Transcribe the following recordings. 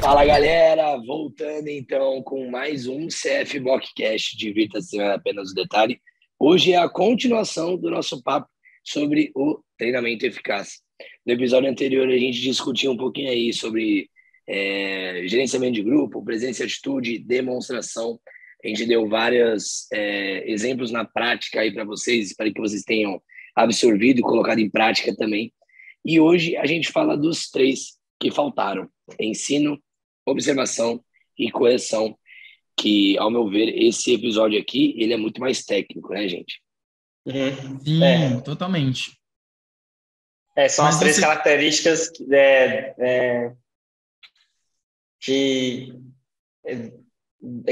Fala galera, voltando então com mais um CF Mockcast, divirta-se apenas o detalhe. Hoje é a continuação do nosso papo sobre o treinamento eficaz. No episódio anterior a gente discutiu um pouquinho aí sobre gerenciamento de grupo, presença e atitude, demonstração. A gente deu vários exemplos na prática aí para vocês, para que vocês tenham absorvido e colocado em prática também. E hoje a gente fala dos 3 que faltaram: ensino, observação e correção, que, ao meu ver, esse episódio aqui, ele é muito mais técnico, né, gente? Sim, totalmente. São as 3 características que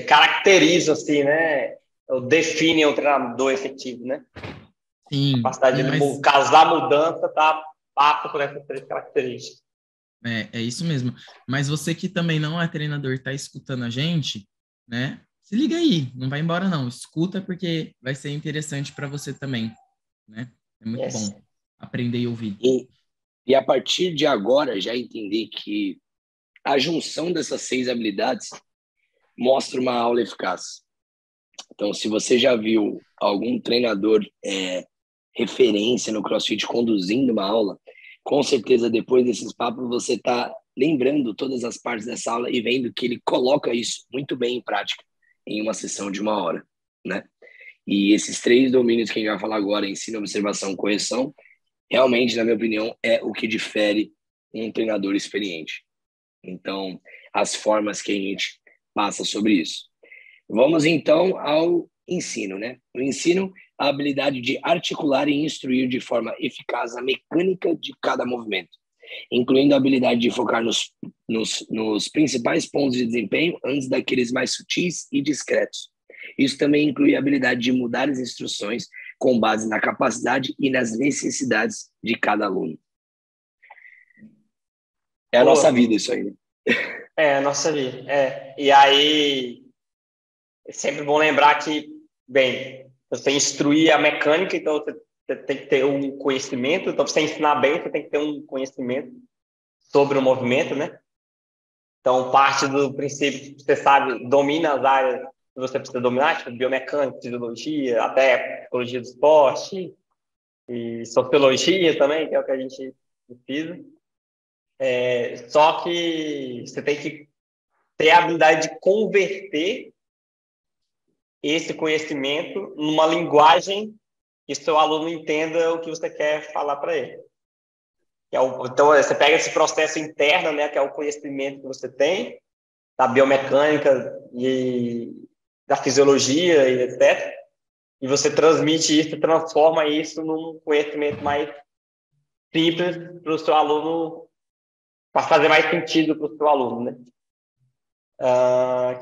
caracterizam, assim, né? Definem o treinador efetivo, né? Sim. A capacidade de causar mudança tá papo por essas 3 características. É isso mesmo. Mas você que também não é treinador, está escutando a gente, né? Se liga aí, não vai embora não. Escuta porque vai ser interessante para você também, né? É muito bom aprender e ouvir. E a partir de agora já entender que a junção dessas 6 habilidades mostra uma aula eficaz. Então, se você já viu algum treinador referência no CrossFit conduzindo uma aula, com certeza depois desses papos você está lembrando todas as partes dessa aula e vendo que ele coloca isso muito bem em prática em uma sessão de 1 hora, né? E esses 3 domínios que a gente vai falar agora, ensino, observação, correção, realmente, na minha opinião, é o que difere um treinador experiente. Então, as formas que a gente passa sobre isso. Vamos, então, ao ensino, né? O ensino, a habilidade de articular e instruir de forma eficaz a mecânica de cada movimento, incluindo a habilidade de focar nos principais pontos de desempenho antes daqueles mais sutis e discretos. Isso também inclui a habilidade de mudar as instruções com base na capacidade e nas necessidades de cada aluno. É a nossa vida isso aí, né? É a nossa vida. E aí, é sempre bom lembrar que, bem, você instruir a mecânica, então você tem que ter um conhecimento. Então, para você ensinar bem, você tem que ter um conhecimento sobre o movimento, né? Então, parte do princípio que você sabe, domina as áreas que você precisa dominar, tipo biomecânica, fisiologia, até psicologia do esporte e sociologia também, que é o que a gente precisa. Só que você tem que ter a habilidade de converter esse conhecimento numa linguagem que seu aluno entenda o que você quer falar para ele. Então, você pega esse processo interno, né, que é o conhecimento que você tem, da biomecânica e da fisiologia e etc. E você transmite isso, transforma isso num conhecimento mais simples para o seu aluno, para fazer mais sentido para o seu aluno, né?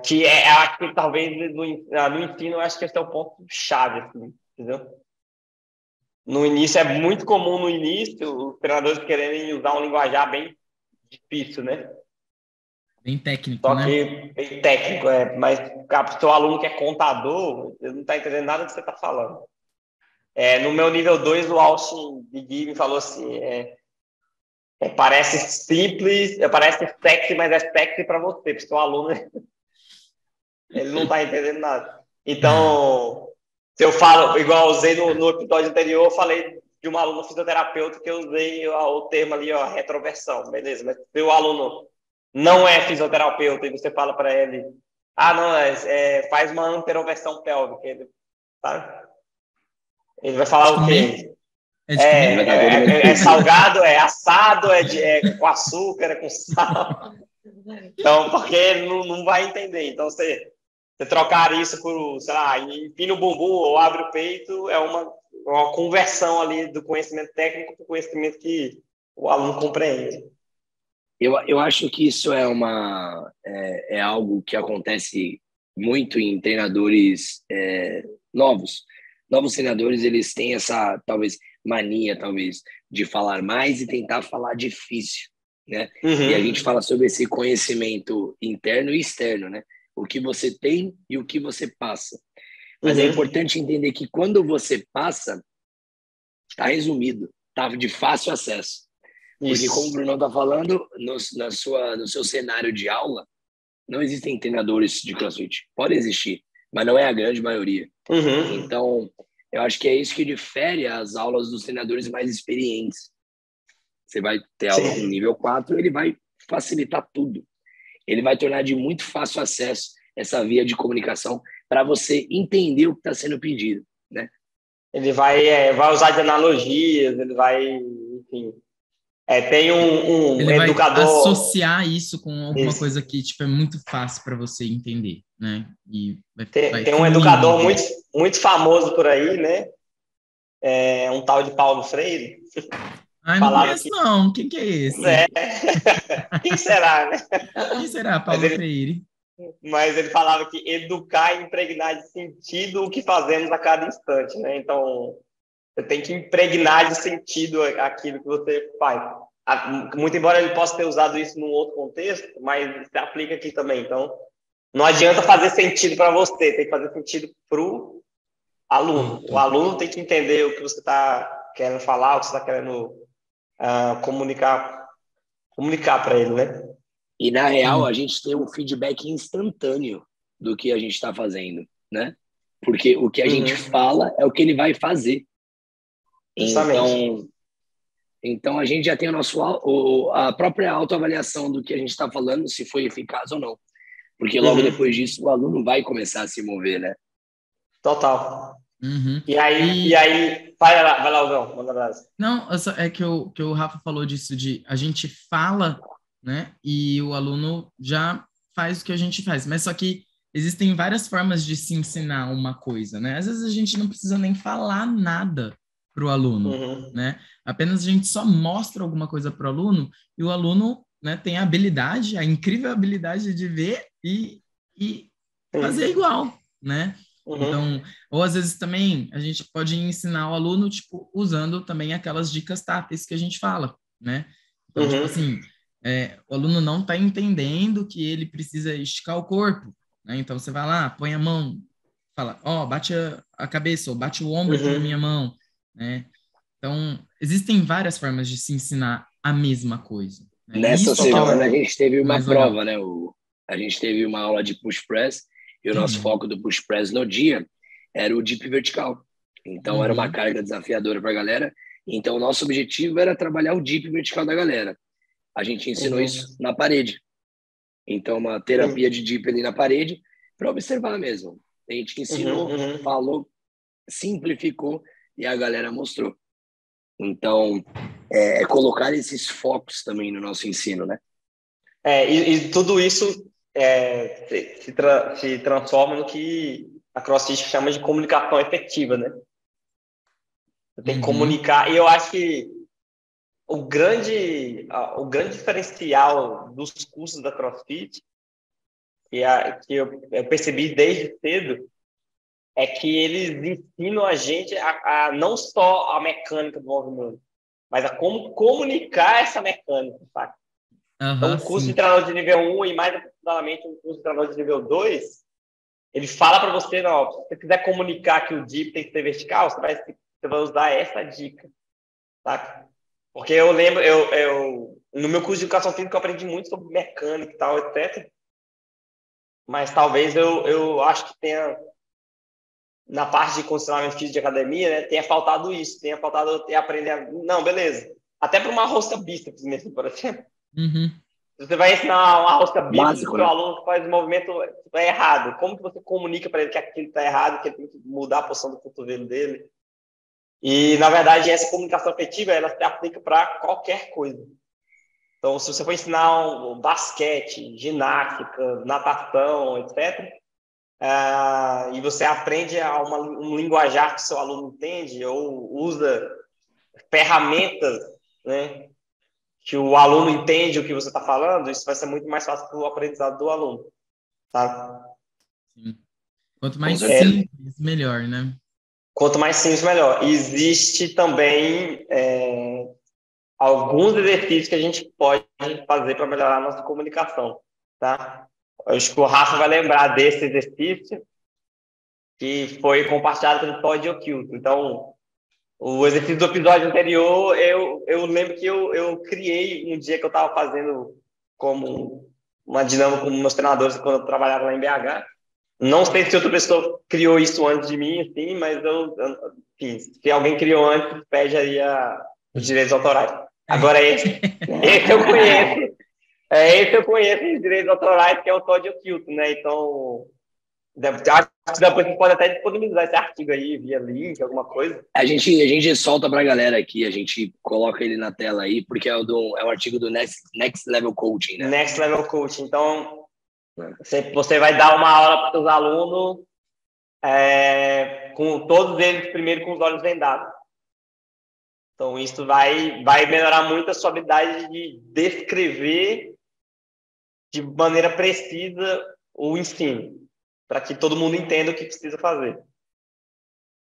Que acho que talvez no ensino, eu acho que esse é o ponto chave, assim, entendeu? No início, é muito comum no início os treinadores quererem usar um linguajar bem difícil, né? Bem técnico, Só né? que bem técnico, mas o seu aluno que é contador, ele não está entendendo nada do que você está falando. No meu nível 2, o Austin Biggie me falou assim, parece simples, parece sexy, mas é sexy para você, para o seu aluno, ele não está entendendo nada. Então, se eu falo, igual eu usei no episódio anterior, eu falei de um aluno fisioterapeuta que eu usei o termo ali, retroversão, beleza? Mas se o aluno não é fisioterapeuta e você fala para ele, não, faz uma anteroversão pélvica, ele, sabe? Ele vai falar o quê? É salgado, é assado, é com açúcar, é com sal. Então, porque ele não vai entender. Então, você trocar isso por, sei lá, empina o bumbum ou abre o peito, é uma conversão ali do conhecimento técnico para o conhecimento que o aluno compreende. Eu acho que isso é algo que acontece muito em treinadores novos. Novos treinadores, eles têm essa, talvez, mania, talvez, de falar mais e tentar falar difícil, né? E a gente fala sobre esse conhecimento interno e externo, né? O que você tem e o que você passa. Mas é importante entender que quando você passa, está resumido, está de fácil acesso. Porque, Isso. como o Bruno está falando, no seu cenário de aula, não existem treinadores de CrossFit. Pode existir, mas não é a grande maioria. Uhum. Então, eu acho que é isso que difere as aulas dos treinadores mais experientes. Você vai ter aula com Sim. nível 4, ele vai facilitar tudo. Ele vai tornar de muito fácil acesso essa via de comunicação para você entender o que está sendo pedido, né? Ele vai usar de analogias, ele vai, enfim. Tem um Ele vai educador. associar isso com alguma Isso. coisa que tipo, é muito fácil para você entender, né? E vai Tem um fluir educador ali. muito famoso por aí, né? Um tal de Paulo Freire. Ai, não Falava conheço que. não. Quem que é esse? É, quem será, né? Quem será? Mas Paulo ele, Freire? mas ele falava que educar é impregnar de sentido o que fazemos a cada instante, né? Então, você tem que impregnar de sentido aquilo que você faz. Muito embora ele possa ter usado isso num outro contexto, mas se aplica aqui também. Então, não adianta fazer sentido para você, tem que fazer sentido para o aluno. O aluno tem que entender o que você está querendo falar, o que você está querendo comunicar para ele, né? E, na real, a Sim. gente tem um feedback instantâneo do que a gente está fazendo, né? Porque o que a gente fala é o que ele vai fazer. Justamente. Então a gente já tem a própria autoavaliação do que a gente está falando, se foi eficaz ou não. Porque logo depois disso, o aluno vai começar a se mover, né? Total. Uhum. E aí vai lá, Gão, manda abraço. Não, é que o Rafa falou disso de a gente fala, né? E o aluno já faz o que a gente faz. Mas só que existem várias formas de se ensinar uma coisa, né? Às vezes a gente não precisa nem falar nada para o aluno, né? Apenas a gente só mostra alguma coisa para o aluno e o aluno, né, tem a habilidade, a incrível habilidade de ver e fazer igual, né? Então, ou às vezes também a gente pode ensinar o aluno, tipo, usando também aquelas dicas táteis que a gente fala, né? Então, tipo assim, o aluno não está entendendo que ele precisa esticar o corpo, né? Então, você vai lá, põe a mão, fala, ó, bate a cabeça, ou bate o ombro aqui na minha mão, né? Então, existem várias formas de se ensinar a mesma coisa, né? E Nessa isso que é semana a o gente teve uma mais legal. prova, né? A gente teve uma aula de push press e o nosso foco do push press no dia era o dip vertical. Então era uma Uhum. carga desafiadora para a galera. Então o nosso objetivo era trabalhar o dip vertical da galera. A gente ensinou isso na parede. Então uma terapia de dip ali na parede para observar mesmo. A gente ensinou, falou, simplificou e a galera mostrou. Então, colocar esses focos também no nosso ensino, né? E tudo isso se transforma no que a CrossFit chama de comunicação efetiva, né? Você tem que comunicar. E eu acho que o grande diferencial dos cursos da CrossFit, que eu percebi desde cedo, é que eles ensinam a gente a não só a mecânica do movimento, mas a como comunicar essa mecânica, sabe? Então, Aham, o curso de sim. treinador de nível 1 e mais aproximadamente um curso de treinador de nível 2, ele fala para você, não, se você quiser comunicar que o dip tem que ser vertical, você vai usar essa dica, tá? Porque eu lembro, no meu curso de educação física eu aprendi muito sobre mecânica e tal, etc. Mas talvez eu acho que tenha, na parte de condicionamento físico de academia, né, tenha faltado isso, tenha faltado eu aprender não, beleza. Até para uma rosca bíceps mesmo, por exemplo. Uhum. Você vai ensinar uma rosca bíceps para o Básico, seu né? aluno que faz o movimento errado. Como que você comunica para ele que aquilo está errado, que ele tem que mudar a posição do cotovelo dele? E, na verdade, essa comunicação afetiva, ela se aplica para qualquer coisa. Então, se você for ensinar um basquete, ginástica, natação, etc., e você aprende um linguajar que seu aluno entende ou usa ferramentas, né, que o aluno entende o que você está falando, isso vai ser muito mais fácil para o aprendizado do aluno. Tá? Sim. Quanto Com mais certeza. simples, melhor, né? Quanto mais simples, melhor. Existe também alguns exercícios que a gente pode fazer para melhorar a nossa comunicação. Tá? Eu acho que o Rafa vai lembrar desse exercício que foi compartilhado pelo Todd O'Kill. Então, O exercício do episódio anterior, eu lembro que eu criei um dia que eu estava fazendo como uma dinâmica com meus treinadores quando eu trabalhava lá em BH. Não sei se outra pessoa criou isso antes de mim, assim, mas eu fiz. Se alguém criou antes, pede aí os direitos autorais. Agora, esse eu conheço. Esse eu conheço os direitos autorais, que é o Todd O'Quilton, né? Então, acho que depois você pode até disponibilizar esse artigo aí, via link, alguma coisa. A gente solta pra galera aqui, a gente coloca ele na tela aí, porque é um artigo do Next Level Coaching, né? Next Level Coaching. Então, você vai dar uma aula para os seus alunos com todos eles primeiro com os olhos vendados. Então, isso vai melhorar muito a sua habilidade de descrever de maneira precisa o ensino, para que todo mundo entenda o que precisa fazer.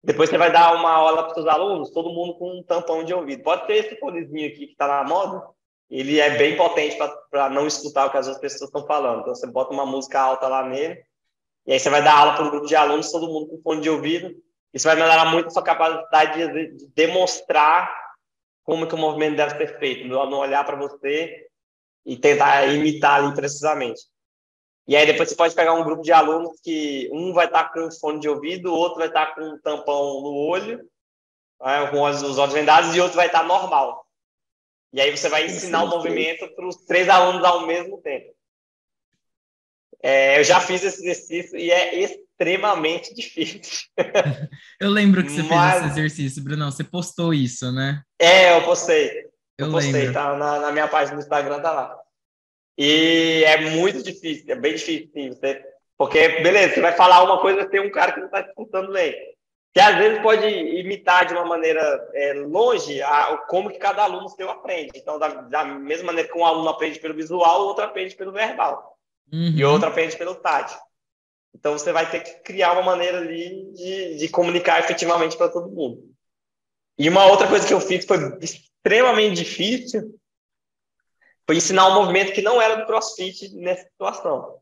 Depois você vai dar uma aula para os seus alunos, todo mundo com um tampão de ouvido. Pode ter esse fonezinho aqui que está na moda, ele é bem potente para não escutar o que as outras pessoas estão falando. Então, você bota uma música alta lá nele, e aí você vai dar aula para um grupo de alunos, todo mundo com fone de ouvido. Isso vai melhorar muito a sua capacidade de demonstrar como que o movimento deve ser feito, não olhar para você e tentar imitar ali precisamente. E aí depois você pode pegar um grupo de alunos que um vai estar com fone de ouvido, o outro vai estar com um tampão no olho, com os olhos vendados, e outro vai estar normal. E aí você vai ensinar o movimento para os 3 alunos ao mesmo tempo. Eu já fiz esse exercício e é extremamente difícil. Eu lembro que você fez esse exercício, Brunão. Você postou isso, né? Eu postei. Eu lembro. Tá na minha página do Instagram, tá lá. E é muito difícil, é bem difícil, sim. Porque, beleza, você vai falar uma coisa, tem um cara que não está escutando bem. Que às vezes pode imitar de uma maneira longe como que cada aluno seu aprende. Então, da mesma maneira que um aluno aprende pelo visual, o outro aprende pelo verbal. Uhum. E o outro aprende pelo tátil. Então, você vai ter que criar uma maneira ali de comunicar efetivamente para todo mundo. E uma outra coisa que eu fiz foi extremamente difícil, foi ensinar um movimento que não era do CrossFit nessa situação.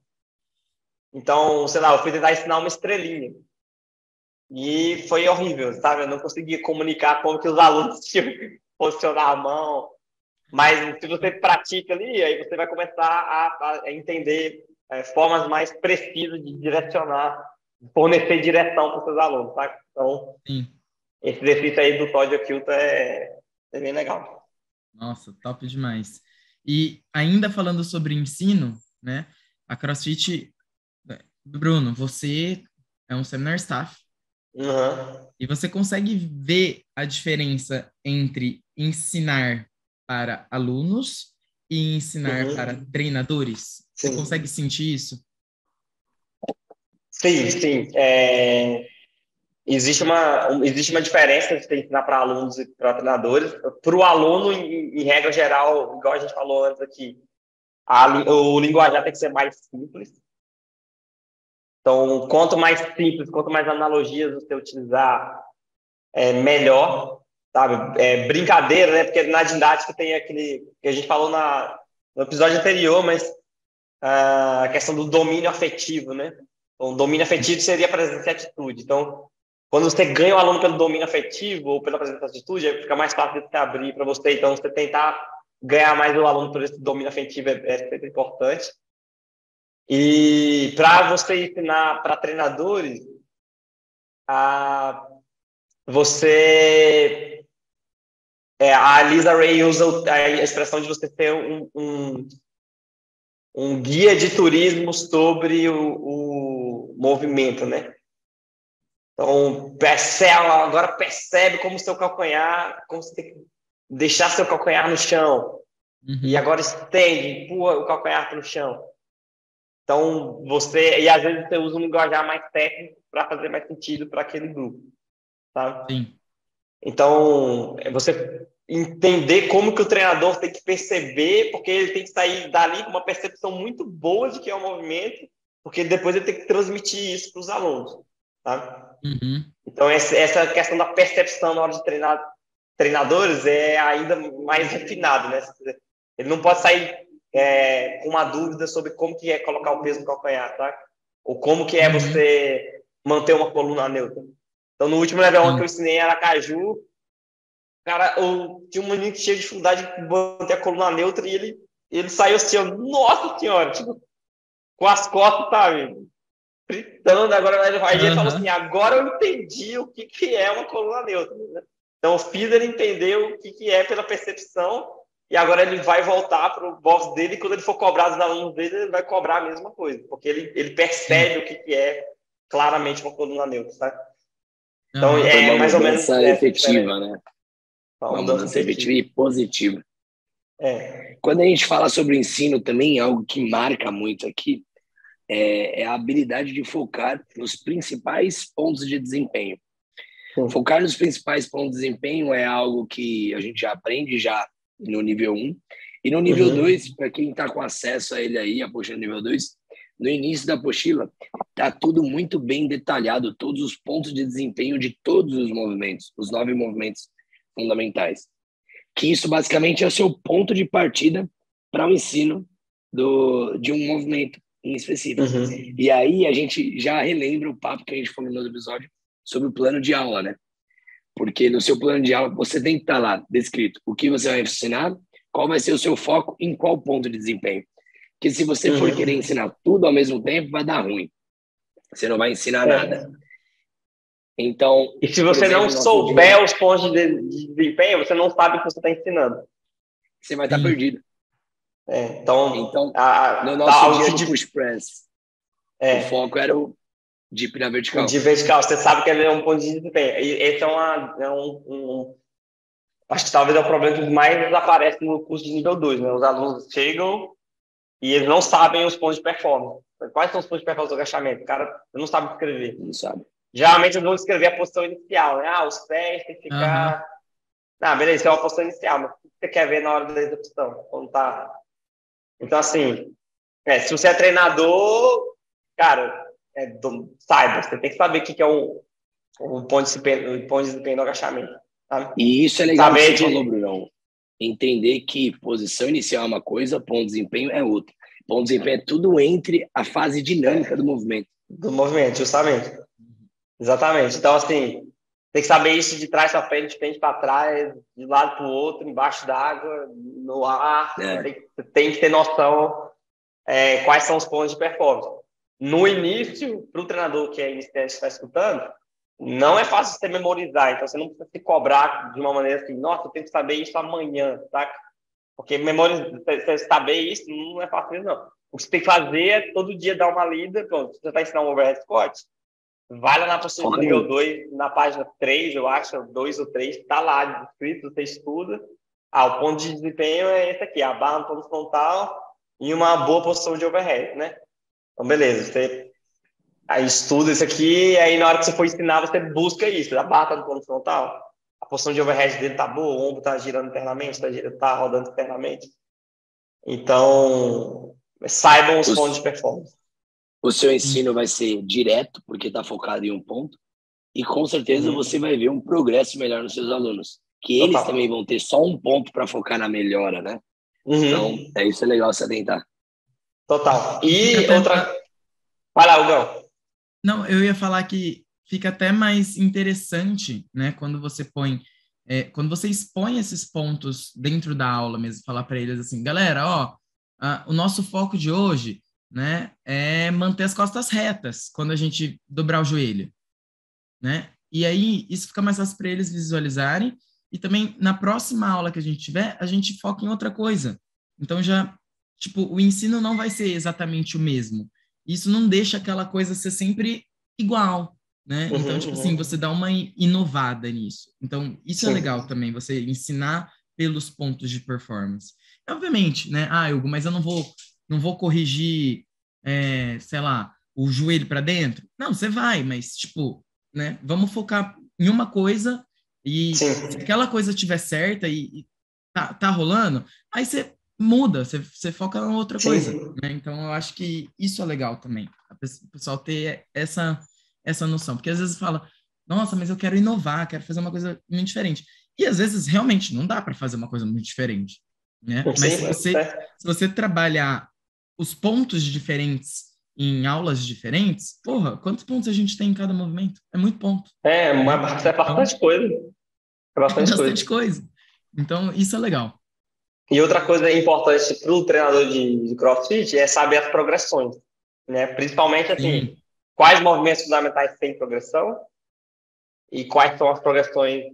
Então, sei lá, eu fui tentar ensinar uma estrelinha. E foi horrível, sabe? Eu não conseguia comunicar como que os alunos tinham que posicionar a mão. Mas se você pratica ali, aí você vai começar a entender formas mais precisas de direcionar, fornecer direção para os seus alunos, tá? Então, sim, esse exercício aí do Todd O'Quilton é bem legal. Nossa, top demais. E ainda falando sobre ensino, né? A CrossFit, Bruno, você é um seminar staff. Uhum. E você consegue ver a diferença entre ensinar para alunos e ensinar para treinadores? Você consegue sentir isso? Sim, sim. Existe uma diferença de você ensinar para alunos e para treinadores. Para o aluno, em regra geral, igual a gente falou antes aqui, o linguajar tem que ser mais simples. Então, quanto mais simples, quanto mais analogias você utilizar, melhor, sabe? Brincadeira, né? Porque na didática tem aquele que a gente falou no episódio anterior, mas a questão do domínio afetivo, né? Então, o domínio afetivo seria a presença e atitude. Então, quando você ganha o aluno pelo domínio afetivo ou pela presença e atitude, aí fica mais fácil de se abrir para você. Então, você tentar ganhar mais o aluno por esse domínio afetivo é sempre importante. E para você ensinar para treinadores, a Lisa Ray usa a expressão de você ter um guia de turismo sobre o movimento, né? Então, agora percebe como seu calcanhar, como você tem que deixar seu calcanhar no chão. Uhum. E agora estende, empurra o calcanhar para o chão. Então, e às vezes você usa um linguajar mais técnico para fazer mais sentido para aquele grupo, sabe? Sim. Então, você entender como que o treinador tem que perceber, porque ele tem que sair dali com uma percepção muito boa de que é o movimento, porque depois ele tem que transmitir isso para os alunos, tá? Uhum. Então, essa questão da percepção na hora de treinar treinadores é ainda mais refinado, né? Ele não pode sair com uma dúvida sobre como que é colocar o peso no calcanhar, tá? Ou como que é você manter uma coluna neutra. Então, no último level 1 que eu ensinei em Aracaju, cara, tinha um menino que tinha dificuldade de manter a coluna neutra e ele saiu assim, nossa senhora, tipo, com as costas, sabe? Fritando. Agora ele falou assim, agora eu entendi o que é uma coluna neutra, né? Então eu fiz ele entender o que é pela percepção e agora ele vai voltar para o box dele e quando ele for cobrar dos alunos dele, ele vai cobrar a mesma coisa, porque ele percebe o que é claramente uma coluna neutra, sabe? Então é mais ou menos essa efetiva, né? Uma mudança efetiva e positiva. Quando a gente fala sobre o ensino também, algo que marca muito aqui é a habilidade de focar nos principais pontos de desempenho. Focar nos principais pontos de desempenho é algo que a gente já aprende já no nível 1. E no nível 2, para quem está com acesso a ele aí, a apostila nível 2, no início da apostila, está tudo muito bem detalhado, todos os pontos de desempenho de todos os movimentos, os 9 movimentos fundamentais. Que isso basicamente é o seu ponto de partida para o ensino de um movimento em específico. E aí a gente já relembra o papo que a gente falou no episódio sobre o plano de aula, né? Porque no seu plano de aula você tem que estar lá descrito o que você vai ensinar, qual vai ser o seu foco, em qual ponto de desempenho. Porque se você for querer ensinar tudo ao mesmo tempo, vai dar ruim. Você não vai ensinar nada. Então, e se você não souber os pontos de desempenho, você não sabe o que você está ensinando. Você vai estar perdido. Então no nosso dia de push press, o foco era o dip na vertical. O dip vertical, você sabe que ele é um ponto de desempenho. E esse acho que talvez é o problema que mais aparece no curso de nível 2, né? Os alunos chegam e eles não sabem os pontos de performance. Quais são os pontos de performance do agachamento? O cara não sabe escrever. Não sabe. Geralmente eles vão escrever a posição inicial, né? Os pés tem que ficar... beleza, isso é uma posição inicial, mas o que você quer ver na hora da execução? Quando tá... Então, assim, se você é treinador, cara, saiba, você tem que saber o que é o ponto de desempenho do agachamento. Sabe? E isso é legal que você falou, Bruno. Entender que posição inicial é uma coisa, ponto de desempenho é outra. Ponto de desempenho é tudo entre a fase dinâmica do movimento. Do movimento, justamente. Exatamente. Então, assim, tem que saber isso de trás para frente, de frente para trás, de um lado para o outro, embaixo d'água, no ar. Tem que ter noção quais são os pontos de performance. No início, para o treinador que é iniciante está escutando, não é fácil você memorizar. Então, você não precisa se cobrar de uma maneira assim, nossa, eu tenho que saber isso amanhã, tá? Porque você saber isso não é fácil mesmo, não. O que você tem que fazer é todo dia dar uma lida. Pronto, você vai ensinar um overhead squat, vai lá na postura de nível 2, na página 3, eu acho, 2 ou 3, está lá descrito, você estuda. O ponto de desempenho é esse aqui, a barra no ponto frontal e uma boa posição de overhead, né? Então, beleza, você aí estuda isso aqui, e aí na hora que você for ensinar, você busca isso, a barra tá no ponto frontal, a posição de overhead dele tá boa, o ombro tá girando internamente, tá rodando internamente. Então, saibam os pontos de performance. O seu ensino vai ser direto, porque está focado em um ponto, e com certeza você vai ver um progresso melhor nos seus alunos, que eles também vão ter só um ponto para focar na melhora, né? Então, isso é legal se atentar. Total. E outra... Vai lá, Hugão. Não, eu ia falar que fica até mais interessante, né, quando você quando você expõe esses pontos dentro da aula mesmo, falar para eles assim, galera, o nosso foco de hoje, né, é manter as costas retas quando a gente dobrar o joelho, né? E aí isso fica mais fácil para eles visualizarem e também na próxima aula que a gente tiver, a gente foca em outra coisa. Então já, tipo, o ensino não vai ser exatamente o mesmo. Isso não deixa aquela coisa ser sempre igual, né? Então, tipo assim, você dá uma inovada nisso. Então, isso é legal também, você ensinar pelos pontos de performance. E, obviamente, né? Hugo, mas eu não vou corrigir, sei lá, o joelho para dentro. Não, você vai, mas, tipo, né? Vamos focar em uma coisa e se aquela coisa estiver certa e tá rolando, aí você muda, você foca em outra coisa, né? Então, eu acho que isso é legal também, o pessoal ter essa noção, porque às vezes fala, nossa, mas eu quero inovar, quero fazer uma coisa muito diferente. E às vezes, realmente, não dá para fazer uma coisa muito diferente, né? Mas se você trabalhar os pontos diferentes em aulas diferentes, porra, quantos pontos a gente tem em cada movimento? É muito ponto. É bastante coisa. bastante coisa. Então, isso é legal. E outra coisa importante para o treinador de CrossFit é saber as progressões, né? Principalmente, assim, quais movimentos fundamentais têm progressão e quais são as progressões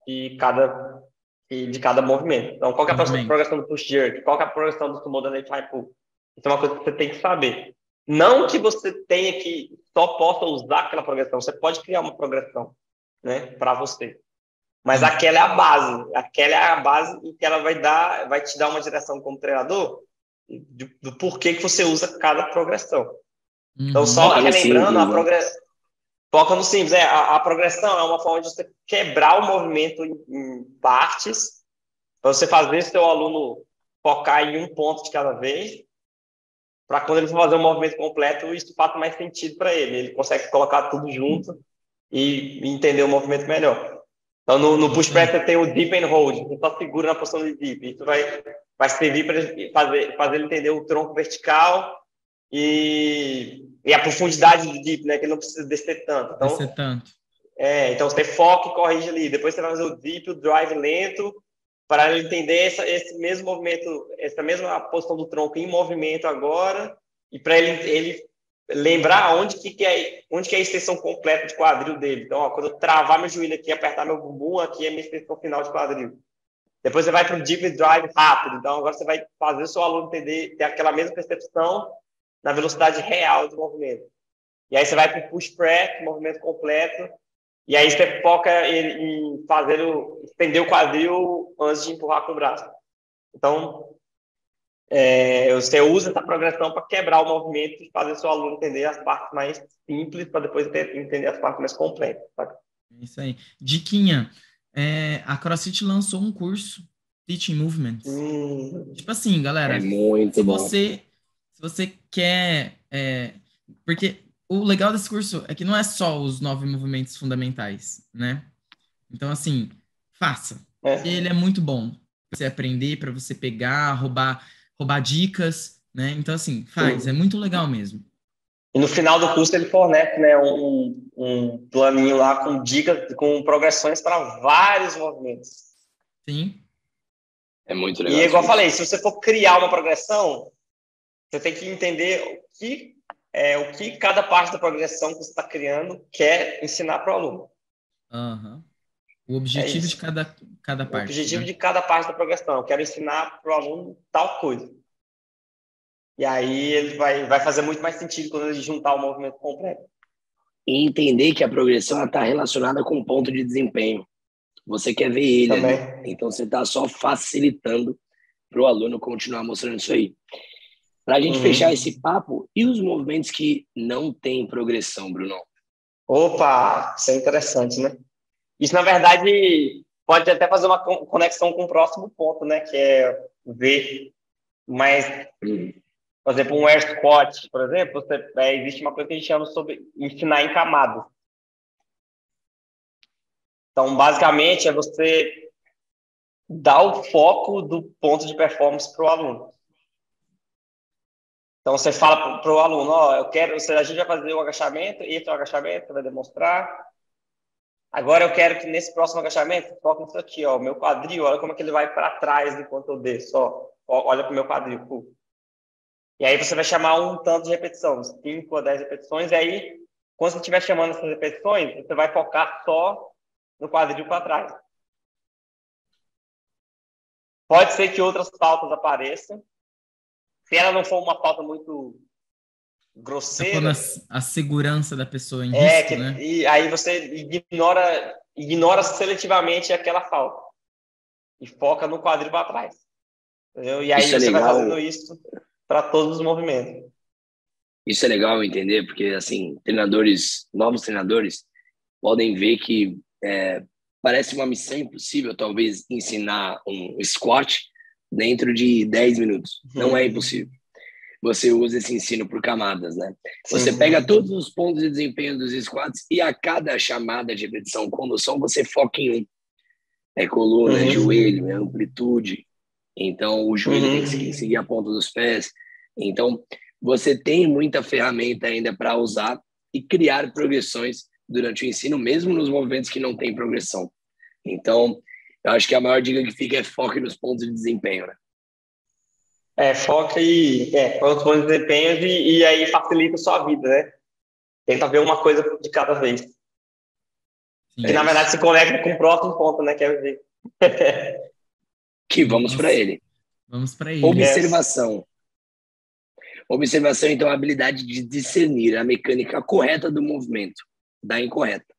de cada movimento. Então, qual que é a progressão do push jerk? Qual que é a progressão do sumo deadlift high pull? Isso é uma coisa que você tem que saber. Não que você tenha que só possa usar aquela progressão. Você pode criar uma progressão, né, para você. Mas aquela é a base. Aquela é a base e que ela vai te dar uma direção como treinador do porquê que você usa cada progressão. Então, só relembrando, a progressão. Foca no simples. A progressão é uma forma de você quebrar o movimento em partes, para você fazer seu aluno focar em um ponto de cada vez, para quando ele for fazer um movimento completo, isso faça mais sentido para ele. Ele consegue colocar tudo junto e entender o movimento melhor. Então, no push press, você tem o deep and hold. Você só segura na posição de deep. Isso vai servir para fazer ele entender o tronco vertical e a profundidade do deep, né? Que ele não precisa descer tanto. Então, então você foca e corrige ali. Depois você vai fazer o deep, o drive lento, para ele entender esse mesmo movimento, essa mesma posição do tronco em movimento agora, e para ele lembrar onde que é a extensão completa de quadril dele. Então, ó, quando eu travar meu joelho aqui, apertar meu bumbum, aqui é a minha extensão final de quadril. Depois você vai para o deep drive rápido. Então, agora você vai fazer o seu aluno ter aquela mesma percepção na velocidade real do movimento. E aí você vai para o push press, movimento completo, e aí você foca em estender o quadril antes de empurrar com o braço. Então, você usa essa progressão para quebrar o movimento e fazer o seu aluno entender as partes mais simples para depois entender as partes mais complexas. Tá? Isso aí. Diquinha, a CrossFit lançou um curso, Teaching Movements. Tipo assim, galera, é muito bom. Se você quer... porque o legal desse curso é que não é só os 9 movimentos fundamentais, né? Então, assim, faça. Ele é muito bom para você aprender, para você pegar, roubar dicas, né? Então, assim, faz. É muito legal mesmo. E no final do curso ele fornece, né, um planinho lá com dicas, com progressões para vários movimentos. Sim. É muito legal. E igual eu falei, se você for criar uma progressão, você tem que entender o que cada parte da progressão que você está criando quer ensinar para o aluno. O objetivo de cada parte. O objetivo, né? de cada parte da progressão. Eu quero ensinar para o aluno tal coisa. E aí ele vai fazer muito mais sentido quando ele juntar o movimento completo. E entender que a progressão está relacionada com o ponto de desempenho. Você quer ver ele também. Ali. Então você está só facilitando para o aluno continuar mostrando isso aí. Para a gente fechar esse papo, e os movimentos que não têm progressão, Bruno? Opa, isso é interessante, né? Isso, na verdade, pode até fazer uma conexão com o próximo ponto, né? Que é ver mais... Por exemplo, um air squat, por exemplo, existe uma coisa que a gente chama sobre ensinar em camadas. Então, basicamente, é você dar o foco do ponto de performance para o aluno. Então, você fala para o aluno, a gente vai fazer um agachamento, esse é o agachamento, você vai demonstrar. Agora eu quero que nesse próximo agachamento, foque nisso aqui, ó, meu quadril, olha como é que ele vai para trás enquanto eu desço, olha para o meu quadril. E aí você vai chamar um tanto de repetição, 5 a 10 repetições, e aí, quando você estiver chamando essas repetições, você vai focar só no quadril para trás. Pode ser que outras pautas apareçam. Se ela não for uma pauta muito grosseira... a segurança da pessoa em risco, né? E aí você ignora seletivamente aquela falta. E foca no quadril para trás. Entendeu? E aí você vai fazendo isso para todos os movimentos. Isso é legal entender, porque assim, novos treinadores podem ver que parece uma missão impossível, talvez, ensinar um squat dentro de 10 minutos. Não é impossível. Você usa esse ensino por camadas, né? Você pega todos os pontos de desempenho dos squats e a cada chamada de repetição, condução, você foca em um. É coluna, é joelho, é amplitude. Então, o joelho tem que seguir a ponta dos pés. Então, você tem muita ferramenta ainda para usar e criar progressões durante o ensino, mesmo nos movimentos que não tem progressão. Então, eu acho que a maior dica que fica é foque nos pontos de desempenho, né? Foca quantos bons desempenhos e aí facilita a sua vida, né? Tenta ver uma coisa de cada vez. Sim. Que, na verdade, se conecta com o próximo ponto, né? Que é ver. Que vamos para ele. Vamos para ele. Observação. Observação, então, é a habilidade de discernir a mecânica correta do movimento, da incorreta.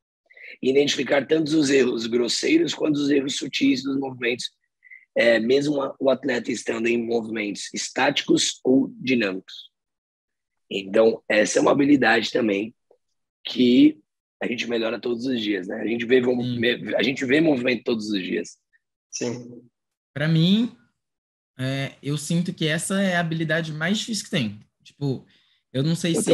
Identificar tanto os erros grosseiros quanto os erros sutis dos movimentos, mesmo o atleta estando em movimentos estáticos ou dinâmicos. Então, essa é uma habilidade também que a gente melhora todos os dias, né? A gente vê movimento todos os dias. Sim. Para mim, eu sinto que essa é a habilidade mais difícil que tem. Tipo, eu não sei se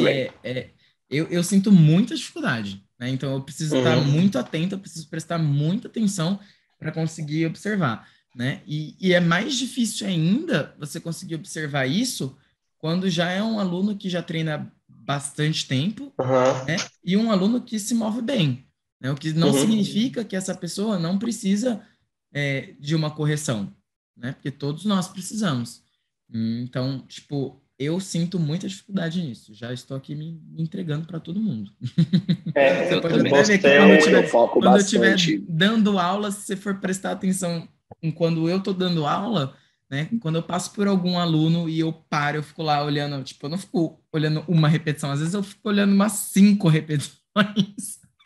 eu sinto muita dificuldade, né? Então, eu preciso estar muito atento, eu preciso prestar muita atenção para conseguir observar, né? E é mais difícil ainda você conseguir observar isso quando já é um aluno que já treina bastante tempo, né? E um aluno que se move bem, né? O que não significa que essa pessoa não precisa de uma correção, né? Porque todos nós precisamos. Então, tipo, eu sinto muita dificuldade nisso. Já estou aqui me entregando para todo mundo. Você pode até ver que quando eu estiver dando aula, se você for prestar atenção em quando eu estou dando aula, né? Quando eu passo por algum aluno e eu paro, eu fico lá olhando, tipo, eu não fico olhando uma repetição, às vezes eu fico olhando umas 5 repetições.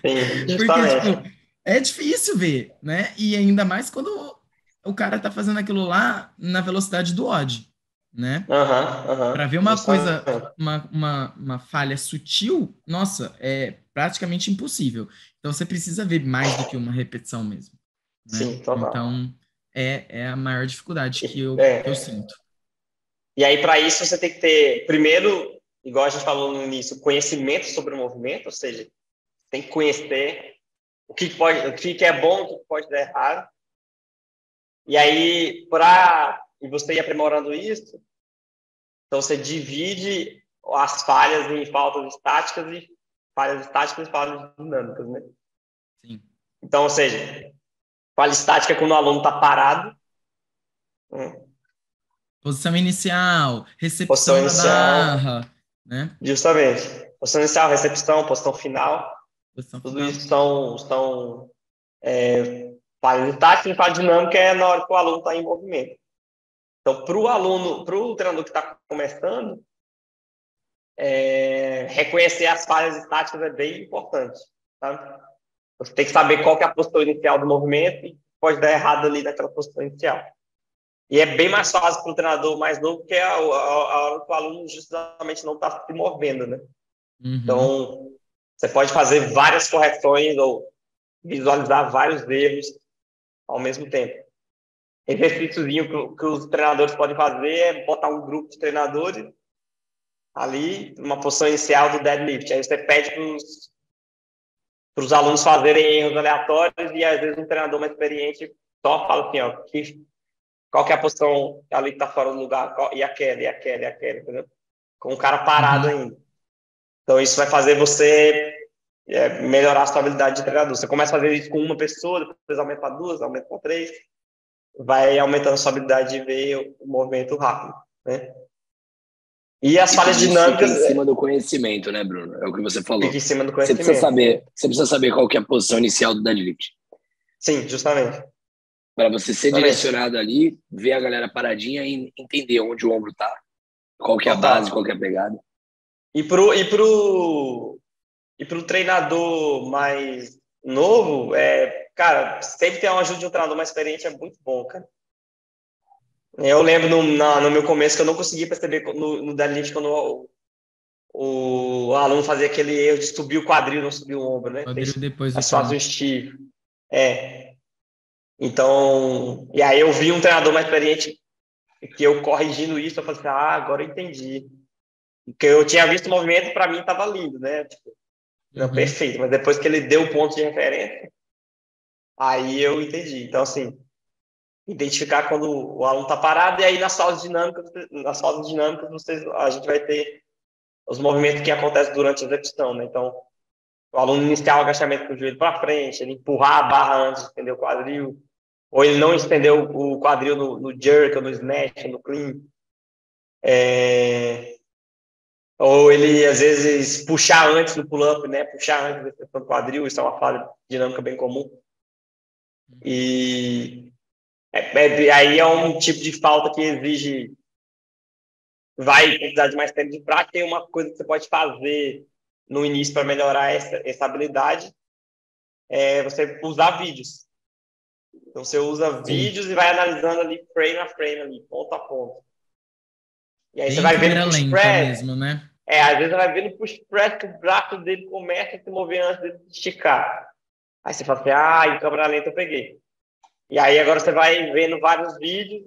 Sim, porque, tipo, é difícil ver, né? E ainda mais quando o cara tá fazendo aquilo lá na velocidade do odd, né? Para ver uma coisa, uma falha sutil, nossa, é praticamente impossível. Então você precisa ver mais do que uma repetição mesmo, né? Sim, total. Então é a maior dificuldade que eu sinto. E aí, para isso, você tem que ter, primeiro, igual a gente falou no início, conhecimento sobre o movimento, ou seja, tem que conhecer o que é bom, o que pode dar errado. E aí, e você ir aprimorando isso, então você divide as falhas em faltas estáticas e falhas dinâmicas, né? Sim. Então, ou seja, falha estática é quando o aluno está parado. Posição inicial, recepção da barra, né? Justamente. Posição inicial, recepção, posição final. Tudo isso são falhas estáticas e falha dinâmica é na hora que o aluno está em movimento. Então, para o treinador que está começando, reconhecer as falhas estáticas é bem importante. Tá? Você tem que saber qual que é a posição inicial do movimento e pode dar errado ali naquela posição inicial. E é bem mais fácil para o treinador mais novo, porque é a hora que o aluno justamente não está se movendo, né? Então, você pode fazer várias correções ou visualizar vários erros ao mesmo tempo. Exercíciozinho que os treinadores podem fazer é botar um grupo de treinadores ali, uma posição inicial do deadlift. Aí você pede para os alunos fazerem erros aleatórios e, às vezes, um treinador mais experiente só fala assim, ó, qual que é a posição ali que está fora do lugar, e aquela, entendeu? Com o cara parado ainda. Então, isso vai fazer você melhorar a sua habilidade de treinador. Você começa a fazer isso com uma pessoa, depois aumenta para 2, aumenta para 3, vai aumentando a sua habilidade de ver o movimento rápido, né? E as falhas dinâmicas... Fica em cima do conhecimento, né, Bruno? É o que você falou. Fica em cima do conhecimento. Você precisa saber qual que é a posição inicial do deadlift. Sim, justamente. Para você ser direcionado ali, ver a galera paradinha e entender onde o ombro tá, qual que é a base, qual que é a pegada. E pro treinador mais novo, cara, sempre ter uma ajuda de um treinador mais experiente é muito bom, cara. Eu lembro no meu começo que eu não conseguia perceber no deadlift quando o aluno fazia aquele erro de subir o quadril, não subir o ombro, né? Quadril depois do faz um Steve. Então, e aí eu vi um treinador mais experiente que eu corrigindo isso, eu falei assim, agora eu entendi. Porque eu tinha visto o movimento, para mim estava lindo, né? Tipo, perfeito. Mas depois que ele deu o ponto de referência, aí eu entendi. Então, assim, identificar quando o aluno está parado, e aí nas fases dinâmicas a gente vai ter os movimentos que acontecem durante a execução, né? Então, o aluno iniciar o agachamento com o joelho para frente, ele empurrar a barra antes de estender o quadril, ou ele não estender o quadril no jerk, ou no snatch, ou no clean. Ou ele, às vezes, puxar antes no pull-up, né? Puxar antes da extensão do quadril, isso é uma falha dinâmica bem comum. E aí é um tipo de falta que exige, vai precisar de mais tempo de prática, e uma coisa que você pode fazer no início para melhorar essa habilidade é você usar vídeos. Então, você usa vídeos e vai analisando ali frame a frame, ali, ponto a ponto. E aí Bem você vai vendo câmera push lenta press. mesmo, né? Às vezes você vai vendo push press que o braço dele começa a se mover antes de esticar. Aí você fala assim, em câmera lenta eu peguei. E aí agora você vai vendo vários vídeos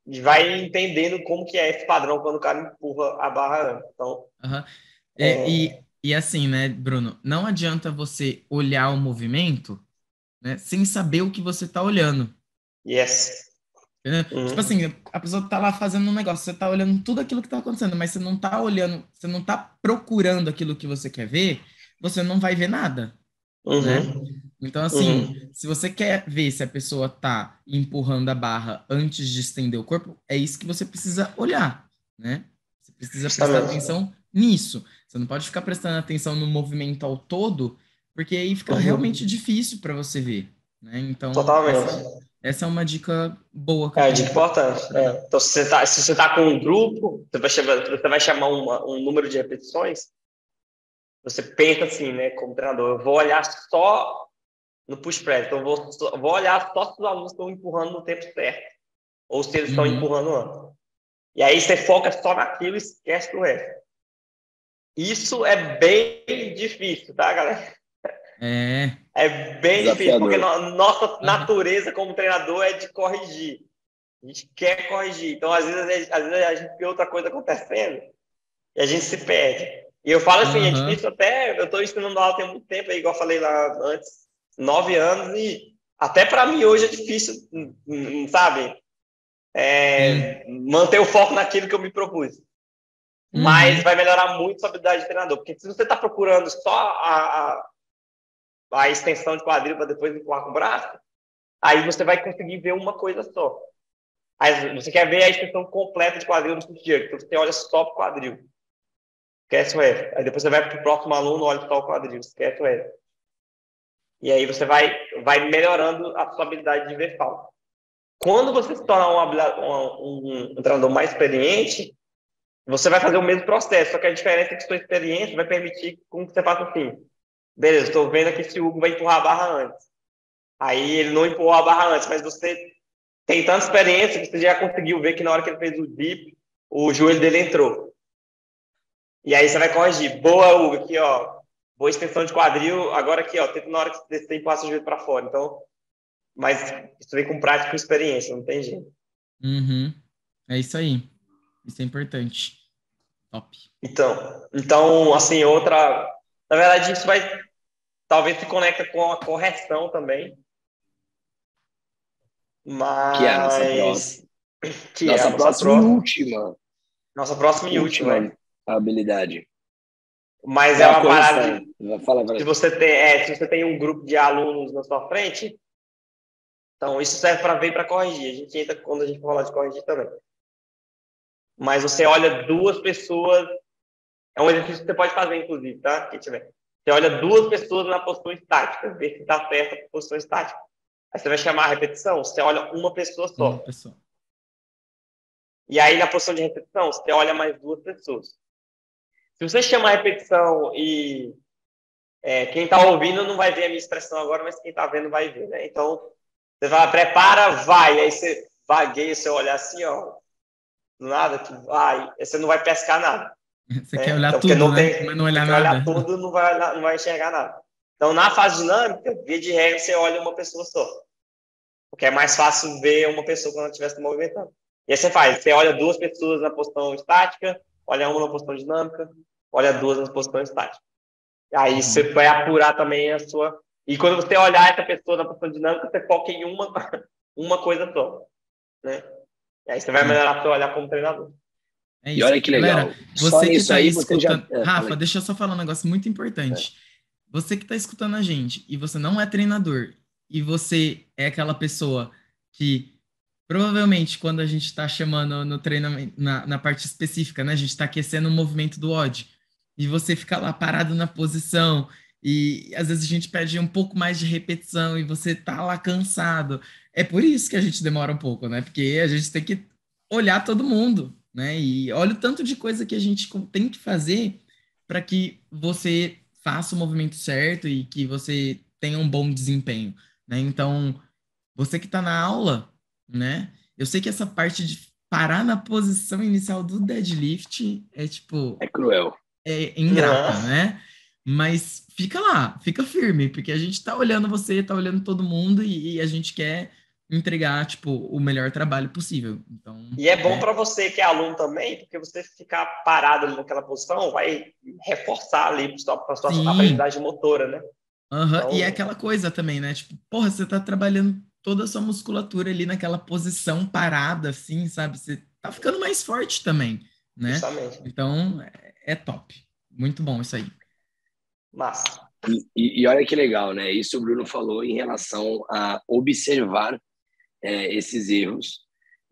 e vai entendendo como que é esse padrão quando o cara empurra a barra antes. Então, E assim, né, Bruno, não adianta você olhar o movimento, né, sem saber o que você está olhando. Yes. Tipo assim, a pessoa tá lá fazendo um negócio, você tá olhando tudo aquilo que tá acontecendo, mas você não tá olhando, você não tá procurando aquilo que você quer ver, você não vai ver nada, né? Então, assim, se você quer ver se a pessoa tá empurrando a barra antes de estender o corpo, é isso que você precisa olhar, né? Você precisa prestar atenção nisso. Você não pode ficar prestando atenção no movimento ao todo, porque aí fica realmente difícil para você ver, né? Então, totalmente. essa é uma dica boa que É eu uma tenho dica importante. Então, se você tá com um grupo, você vai chamar um número de repetições, você pensa assim, né, como treinador, eu vou olhar só no push press, então eu vou olhar só se os alunos estão empurrando no tempo certo, ou se eles estão empurrando antes. E aí você foca só naquilo e esquece do resto. Isso é bem difícil, tá, galera? É bem difícil, porque nossa natureza como treinador é de corrigir. A gente quer corrigir. Então, às vezes a gente vê outra coisa acontecendo e a gente se perde. E eu falo assim, é difícil até... Eu estou ensinando aula tem muito tempo, igual eu falei lá antes, 9 anos, e até para mim hoje é difícil, sabe? Manter o foco naquilo que eu me propus. Mas vai melhorar muito a habilidade de treinador. Porque se você está procurando só a extensão de quadril para depois empurrar com o braço, aí você vai conseguir ver uma coisa só. Aí você quer ver a extensão completa de quadril no push jerk, então você olha só para o quadril. Esquece o resto. Aí depois você vai para o próximo aluno, olha só o quadril, esquece o resto. E aí você vai melhorando a sua habilidade de ver falta. Quando você se tornar um treinador mais experiente, você vai fazer o mesmo processo, só que a diferença é que sua experiência vai permitir que você faça assim. Beleza, estou vendo aqui se o Hugo vai empurrar a barra antes. Aí ele não empurrou a barra antes, mas você tem tanta experiência que você já conseguiu ver que na hora que ele fez o dip, o joelho dele entrou. E aí você vai corrigir. Boa, Hugo, aqui, ó. Boa extensão de quadril. Agora aqui, ó. Tenta na hora que você empurrar seu joelho para fora. Então, mas isso vem com prática e com experiência, não tem jeito. É isso aí. Isso é importante. Top. Então, assim, outra... Na verdade, isso vai... Talvez se conecta com a correção também. Mas... Que é a nossa próxima. Nossa próxima e última habilidade. Mas é uma parada de... Se você tem um grupo de alunos na sua frente, então isso serve para ver e para corrigir. A gente entra quando a gente for falar de corrigir também. Mas você olha duas pessoas... É um exercício que você pode fazer, inclusive, tá? Quem tiver. Você olha duas pessoas na posição estática, vê se está certa a posição estática. Aí você vai chamar a repetição, você olha uma pessoa só. Uma pessoa. E aí, na posição de repetição, você olha mais duas pessoas. Se você chamar a repetição e quem está ouvindo não vai ver a minha expressão agora, mas quem está vendo vai ver, né? Então, você vai, prepara, vai. Aí você vagueia, você olha assim, ó. Do nada, que vai. Aí você não vai pescar nada. Você quer olhar tudo, né? Mas não olhar nada. Olhar tudo, não vai enxergar nada. Então, na fase dinâmica, via de regra, você olha uma pessoa só. Porque é mais fácil ver uma pessoa quando ela estiver se movimentando. E aí você olha duas pessoas na posição estática, olha uma na posição dinâmica, olha duas na posição estática. Aí você vai apurar também a sua... E quando você olhar essa pessoa na posição dinâmica, você foca em uma coisa só. Né? E aí você vai melhorar o seu olhar como treinador. É isso. E olha que legal. Galera, você que está aí escutando... Rafa, deixa eu só falar um negócio muito importante. você que está escutando a gente e você não é treinador e você é aquela pessoa que provavelmente quando a gente está chamando no treinamento, na parte específica, né? A gente está aquecendo o movimento do odd e você fica lá parado na posição e às vezes a gente pede um pouco mais de repetição e você tá lá cansado. É por isso que a gente demora um pouco, né? Porque a gente tem que olhar todo mundo, né? E olha o tanto de coisa que a gente tem que fazer para que você faça o movimento certo e que você tenha um bom desempenho, né? Então, você que está na aula, né? Eu sei que essa parte de parar na posição inicial do deadlift é tipo, É cruel. é ingrata, né? Mas fica lá, fica firme, porque a gente tá olhando você, tá olhando todo mundo e a gente quer entregar, tipo, o melhor trabalho possível. Então, E é bom para você que é aluno também, porque você ficar parado ali naquela posição vai reforçar ali para a sua sim. aprendizagem motora, né? Aham. E é Então, aquela coisa também, né? Tipo, porra, você tá trabalhando toda a sua musculatura ali naquela posição parada, assim, sabe? Você tá ficando mais forte também, né? justamente. Então, é top. Muito bom isso aí. Massa. E olha que legal, né? Isso o Bruno falou em relação a observar esses erros.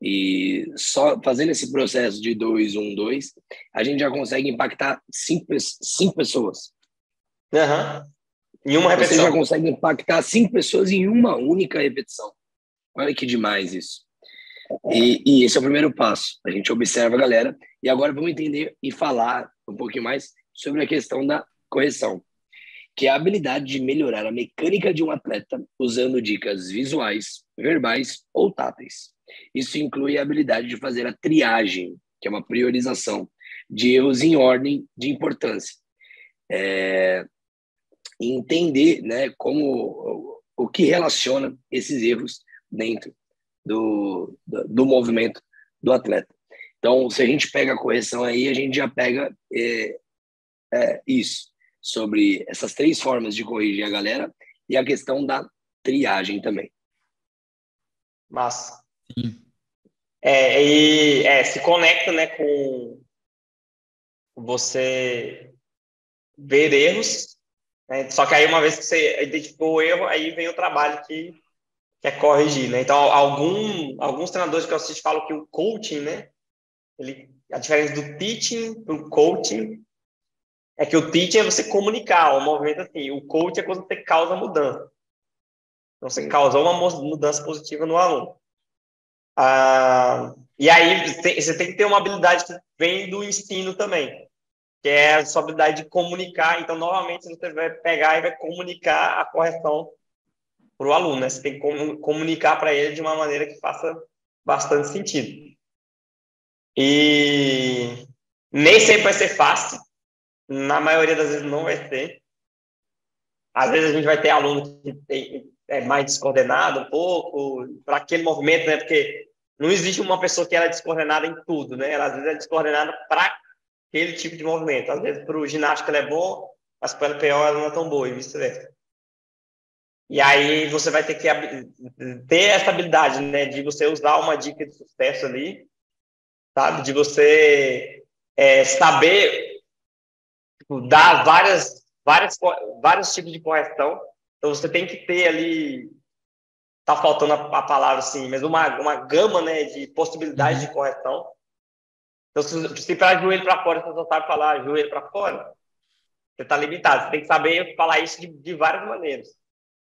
E só fazendo esse processo de 2, 1, 2, a gente já consegue impactar cinco pessoas. Uhum. Em uma Você já repetição. consegue impactar 5 pessoas em uma única repetição. Olha que demais isso. E esse é o primeiro passo. A gente observa a galera. E agora vamos entender e falar um pouquinho mais sobre a questão da correção, que é a habilidade de melhorar a mecânica de um atleta usando dicas visuais, verbais ou táteis. Isso inclui a habilidade de fazer a triagem, que é uma priorização de erros em ordem de importância. E entender, né, como o que relaciona esses erros dentro do movimento do atleta. Então, se a gente pega a correção aí, a gente já pega isso, sobre essas 3 formas de corrigir a galera e a questão da triagem também. Massa. Sim. Se conecta, né, com você ver erros, né? Só que aí uma vez que você identificou o erro, aí vem o trabalho que é corrigir, né? Então, alguns treinadores que eu assisto falam que o coaching, né, a diferença do teaching para o coaching é que o teaching é você comunicar o movimento assim, o coaching é quando você causa mudança. Então, você causou uma mudança positiva no aluno. E aí, você tem que ter uma habilidade que vem do ensino também, que é a sua habilidade de comunicar. Então, novamente, você vai pegar e vai comunicar a correção para o aluno, né? Você tem que comunicar para ele de uma maneira que faça bastante sentido. E nem sempre vai ser fácil, na maioria das vezes não vai ser. Às vezes a gente vai ter aluno que é mais descoordenado um pouco, para aquele movimento, né? Porque não existe uma pessoa que ela é descoordenada em tudo, né? Ela às vezes é descoordenada para aquele tipo de movimento. Às vezes para o ginástica ela é boa, mas para o LPO ela não é tão boa e vice-versa. E aí você vai ter que ter essa habilidade, né? De você usar uma dica de sucesso ali, sabe? De você saber dar vários tipos de correção. Então, você tem que ter ali, tá faltando a palavra assim, mas uma gama, né, de possibilidades de correção. Então, se para joelho para fora, você só sabe falar joelho para fora, você tá limitado. Você tem que saber falar isso de várias maneiras.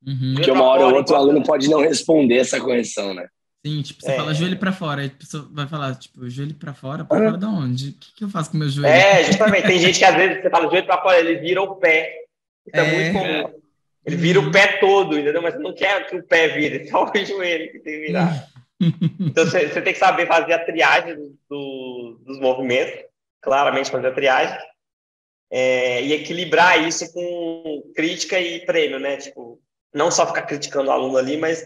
Uhum. Porque uma hora ou outra o aluno pode não responder essa correção, né? Sim, tipo, você fala joelho pra fora, aí a pessoa vai falar, tipo, joelho pra fora de onde? O que eu faço com o meu joelho? Justamente. Tem gente que às vezes você fala joelho para fora, ele vira o pé. Isso é muito comum. Ele vira o pé todo, entendeu? Mas você não quer que o pé vire, só o joelho que tem que virar. Então, você tem que saber fazer a triagem dos movimentos, claramente fazer a triagem, e equilibrar isso com crítica e prêmio, né? Tipo, não só ficar criticando o aluno ali, mas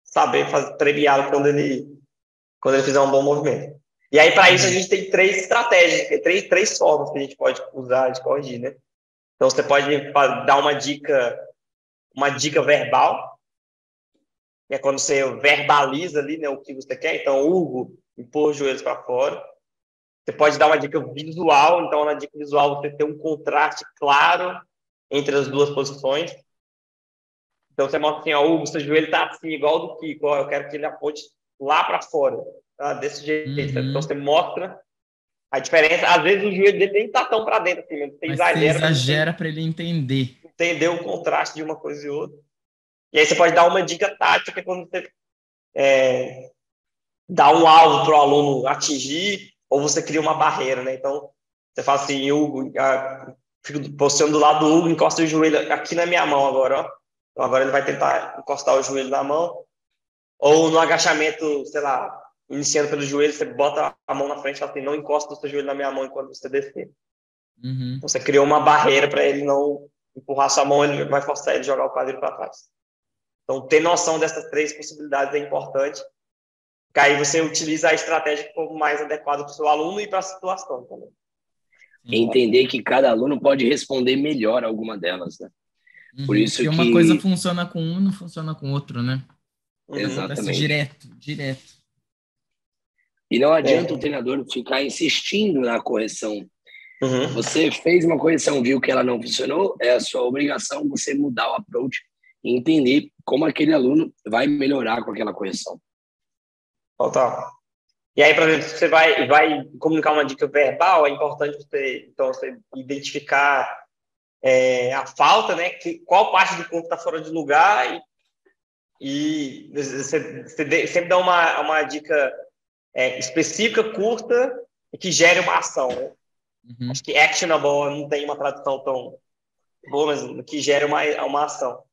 saber premiá-lo quando ele fizer um bom movimento. E aí, para isso, a gente tem 3 estratégias, três formas que a gente pode usar de corrigir, né? Então, você pode dar uma dica verbal, que é quando você verbaliza ali, né, o que você quer. Então, Hugo, impor os joelhos para fora. Você pode dar uma dica visual. Então, na dica visual, você tem um contraste claro entre as duas posições. Então, você mostra assim, ó, o seu joelho está assim, igual ao do Kiko, ó, eu quero que ele aponte lá para fora, tá? Desse jeito. Então, você mostra a diferença. Às vezes, o joelho dele nem está tão para dentro, assim, você Mas exagera. você exagera para ele entender. Entender o contraste de uma coisa e outra. E aí, você pode dar uma dica tática quando você dá um alvo para o aluno atingir, ou você cria uma barreira, né? Então, você fala assim, Hugo, fico posicionando do lado do Hugo, encosta o joelho aqui na minha mão agora, ó. Então, agora ele vai tentar encostar o joelho na mão. Ou no agachamento, sei lá, iniciando pelo joelho, você bota a mão na frente e fala assim, não encosta o seu joelho na minha mão enquanto você descer. Então, você criou uma barreira para ele não empurrar sua mão, ele vai forçar ele a jogar o quadril para trás. Então, ter noção dessas 3 possibilidades é importante, porque aí você utiliza a estratégia que for mais adequada para o seu aluno e para a situação também. Entender que cada aluno pode responder melhor a alguma delas, né? Por isso porque uma coisa funciona com um, não funciona com o outro, né? Exatamente. Direto. E não adianta o treinador ficar insistindo na correção. Você fez uma correção, viu que ela não funcionou, é a sua obrigação você mudar o approach e entender como aquele aluno vai melhorar com aquela correção. Total. E aí, por exemplo, você vai comunicar uma dica verbal, é importante você identificar a falta, né? Qual parte do corpo está fora de lugar e você sempre dá uma dica específica, curta e que gere uma ação, né? Acho que actionable não tem uma tradução tão boa, mas que gere uma ação.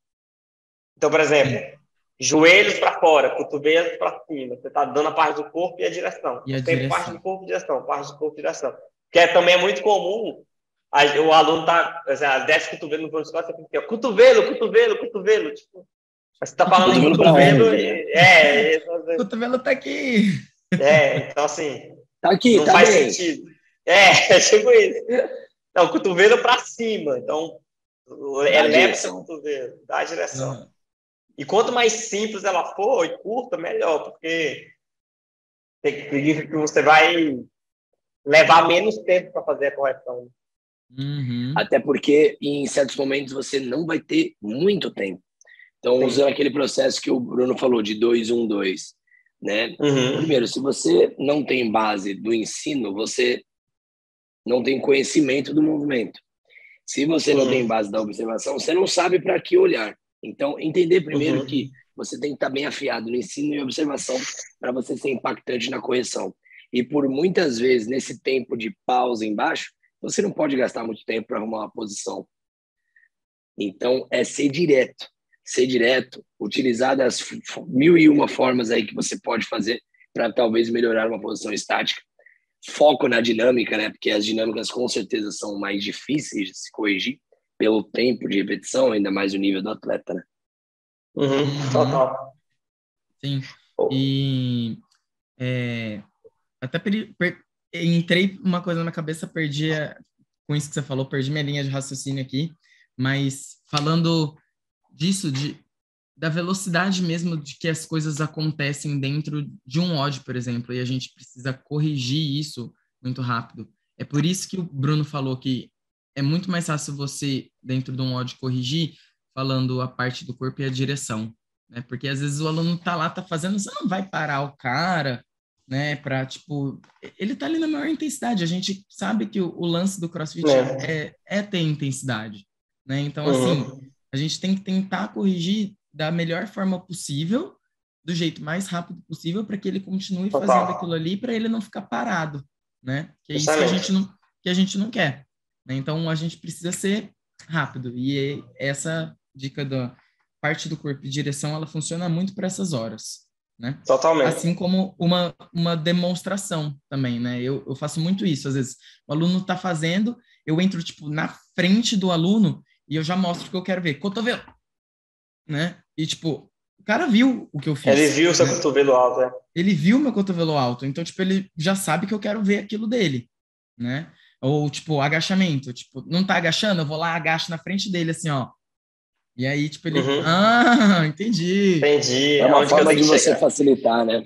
Então, por exemplo, joelhos para fora, cotovelos para cima. Você está dando a parte do corpo e a direção. Sempre parte do corpo e direção, parte do corpo e direção. Porque também é muito comum o aluno desce o cotovelo no professor, você fica cotovelo. Tipo, você está falando em cotovelo. O cotovelo tá aqui. Então assim. Tá aqui, não tá faz bem. sentido. Tipo isso. Não, cotovelo para cima. Então, eleva seu cotovelo, dá a direção. E quanto mais simples ela for e curta, melhor, porque significa que você vai levar menos tempo para fazer a correção. Até porque em certos momentos você não vai ter muito tempo. Então, usando aquele processo que o Bruno falou de 2-1-2, né? Primeiro, se você não tem base do ensino, você não tem conhecimento do movimento. Se você não tem base da observação, você não sabe para que olhar. Então, entender primeiro que você tem que estar bem afiado no ensino e observação para você ser impactante na correção. E por muitas vezes, nesse tempo de pausa embaixo, você não pode gastar muito tempo para arrumar uma posição. Então, é ser direto, utilizar das 1001 formas aí que você pode fazer para talvez melhorar uma posição estática. Foco na dinâmica, né? Porque as dinâmicas com certeza são mais difíceis de se corrigir pelo tempo de repetição, ainda mais o nível do atleta, né? Total. Sim. E até entrei uma coisa na minha cabeça, com isso que você falou, perdi minha linha de raciocínio aqui, mas falando disso, da velocidade mesmo de que as coisas acontecem dentro de um odd, por exemplo, e a gente precisa corrigir isso muito rápido. É por isso que o Bruno falou que é muito mais fácil você, dentro de um odd, corrigir falando a parte do corpo e a direção, né? Porque às vezes o aluno tá lá, tá fazendo, você não vai parar o cara, né, para tipo, ele tá ali na maior intensidade. A gente sabe que o lance do CrossFit é ter intensidade, né? Então, assim, a gente tem que tentar corrigir da melhor forma possível, do jeito mais rápido possível, para que ele continue fazendo aquilo ali, para ele não ficar parado, né? Que é isso que a gente não quer, né? Então, a gente precisa ser rápido. E essa dica da parte do corpo e direção, ela funciona muito para essas horas, né? Totalmente. Assim como uma demonstração também, né? Eu faço muito isso. Às vezes, o aluno está fazendo, eu entro, tipo, na frente do aluno e eu já mostro o que eu quero ver. Cotovelo, né? E, tipo, o cara viu o que eu fiz. Ele viu o seu cotovelo alto, né? Ele viu meu cotovelo alto. Então, tipo, ele já sabe que eu quero ver aquilo dele, né? Ou, tipo, agachamento. Tipo, não tá agachando? Eu vou lá, agacho na frente dele, assim, ó. E aí, tipo, ele... entendi. Entendi. É uma forma de você facilitar, né?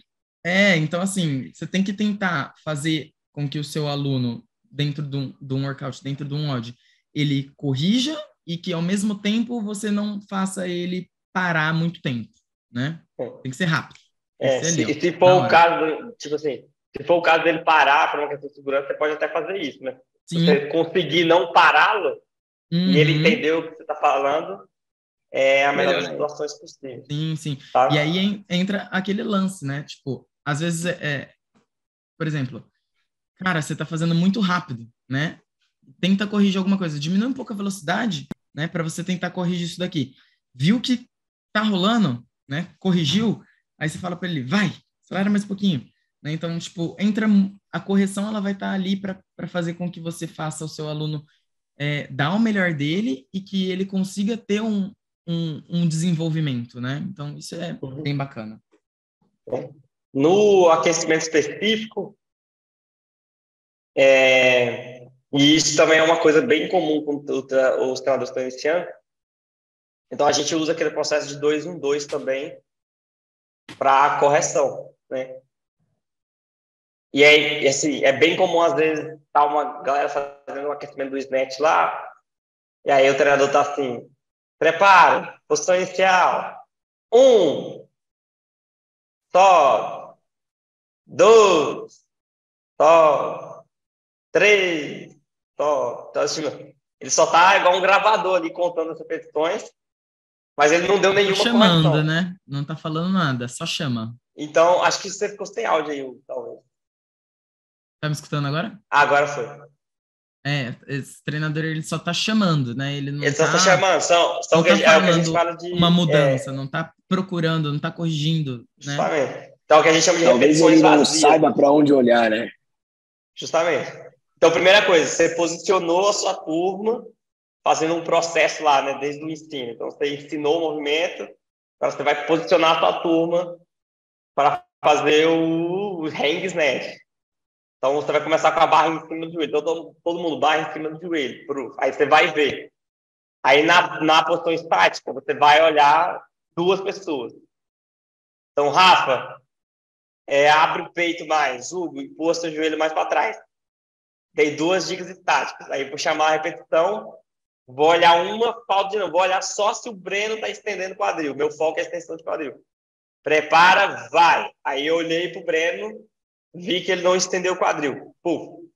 Então, assim, você tem que tentar fazer com que o seu aluno, dentro de um workout, dentro de um odd, ele corrija e que, ao mesmo tempo, você não faça ele parar muito tempo, né? Tem que ser rápido. Se for o caso, tipo assim, se for o caso dele parar por uma questão de segurança, você pode até fazer isso, né? Sim. Se você conseguir não pará-lo e ele entender o que você está falando, é a melhor das situações possíveis. Sim, sim. Tá? E aí entra aquele lance, né? Tipo, às vezes, por exemplo, cara, você tá fazendo muito rápido, né? Tenta corrigir alguma coisa. Diminui um pouco a velocidade, né? Para você tentar corrigir isso daqui. Viu que tá rolando, né? Corrigiu. Aí você fala para ele, vai, acelera mais um pouquinho. Né? Então, tipo, a correção, ela vai estar ali para fazer com que você faça o seu aluno dar o melhor dele e que ele consiga ter um desenvolvimento, né? Então, isso é bem bacana. No aquecimento específico, e isso também é uma coisa bem comum com os treinadores que estão iniciando, então a gente usa aquele processo de 2-1-2 também para correção, né? E aí, assim, é bem comum, às vezes, tá uma galera fazendo um aquecimento do snatch lá, e aí o treinador tá assim, prepara, posição inicial, 1, sobe, 2, sobe, 3, sobe. Então, assim, ele só tá igual um gravador ali contando as repetições, mas ele não deu nenhuma chamando, correção. Né? Não tá falando nada, só chama. Então, acho que você ficou sem áudio aí, talvez. Tá me escutando agora? Agora foi. Esse treinador, ele só tá chamando, né? Ele não só tá chamando, não tá é o que a gente fala de... uma mudança, não tá procurando, não tá corrigindo, justamente, né? Então, o que a gente chama de Talvez repetições ele não vazias. saiba para onde olhar, né? Justamente. Então, primeira coisa, você posicionou a sua turma fazendo um processo lá, né, desde o ensino. Então, você ensinou o movimento, agora você vai posicionar a sua turma para fazer o hang snatch. Então, você vai começar com a barra em cima do joelho. Então, todo mundo barra em cima do joelho. Aí você vai ver. Aí, na posição estática, você vai olhar 2 pessoas. Então, Rafa, abre o peito mais. Hugo, empurra seu joelho mais para trás. Dei 2 dicas estáticas. Aí, vou chamar a repetição. Vou olhar falta de novo. Vou olhar só se o Breno está estendendo o quadril. Meu foco é a extensão de quadril. Prepara, vai. Aí eu olhei para o Breno, vi que ele não estendeu o quadril. Puf.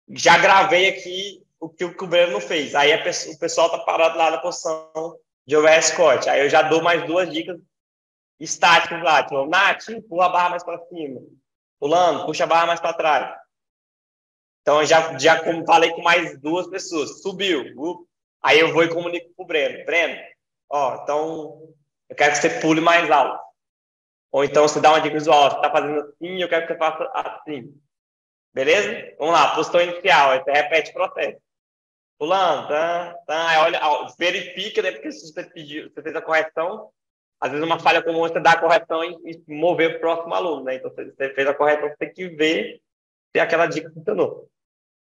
Já gravei aqui o que o Breno não fez. Aí o pessoal está parado lá na posição de overhead squat. Aí eu já dou mais 2 dicas estáticas lá. Tipo, Nath, empurra a barra mais para cima. Fulano, puxa a barra mais para trás. Então, eu já falei com mais 2 pessoas. Subiu. Aí eu vou e comunico com o Breno. Breno, então eu quero que você pule mais alto. Ou então você dá uma dica visual. Você está fazendo assim, eu quero que você faça assim. Beleza? Vamos lá, posição inicial. Aí você repete o processo. Pulando, aí olha, verifica, né? Porque se você fez a correção, às vezes uma falha comum você dá a correção e mover para o próximo aluno, né? Então, se você fez a correção, você tem que ver se aquela dica funcionou.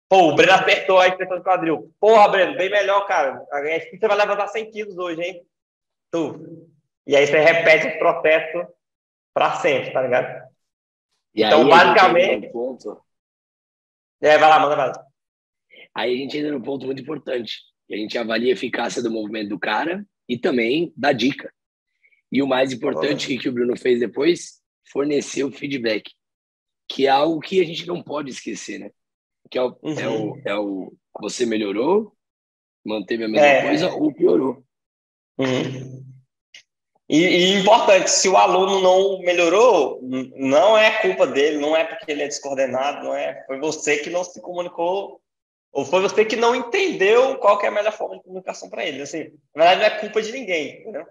Pô, o Breno apertou a extensão do quadril. Porra, Breno, bem melhor, cara. Você vai levantar 100 quilos hoje, hein? E aí você repete o processo para sempre, tá ligado? E então, aí, basicamente... vai lá, manda mais. Aí a gente entra num ponto muito importante. A gente avalia a eficácia do movimento do cara e também da dica. E o mais importante que o Bruno fez depois, fornecer o feedback. Que é algo que a gente não pode esquecer, né? Que é o você melhorou, manteve a mesma coisa ou piorou. E importante, se o aluno não melhorou, não é culpa dele, não é porque ele é descoordenado, foi você que não se comunicou, ou foi você que não entendeu qual que é a melhor forma de comunicação para ele. Assim, na verdade, não é culpa de ninguém, entendeu?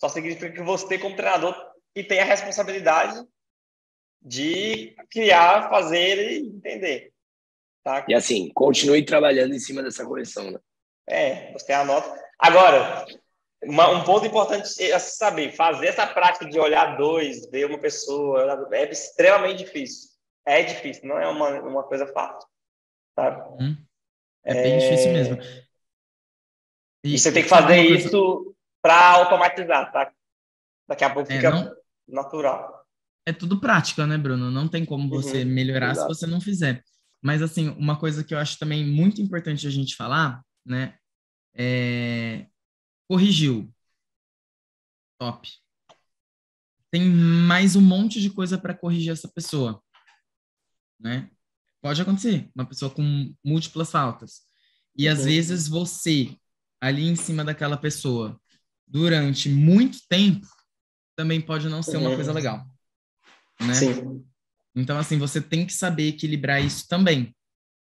Só significa que você, como treinador, que tem a responsabilidade de criar, fazer ele entender. Tá? E assim, continue trabalhando em cima dessa correção, né? Você anota. Agora, um ponto importante é saber, fazer essa prática de olhar 2, ver uma pessoa, é extremamente difícil. É difícil, não é uma coisa fácil. Tá? É bem difícil mesmo. E você tem que fazer isso para automatizar, tá? Daqui a pouco fica natural. É tudo prática, né, Bruno? Não tem como você melhorar se você não fizer. Mas, assim, uma coisa que eu acho também muito importante a gente falar, né, Corrigiu. Top. Tem mais um monte de coisa para corrigir essa pessoa, né? Pode acontecer, uma pessoa com múltiplas faltas. E às vezes você, ali em cima daquela pessoa, durante muito tempo, também pode não ser uma coisa legal, né? Sim. Então, assim, você tem que saber equilibrar isso também,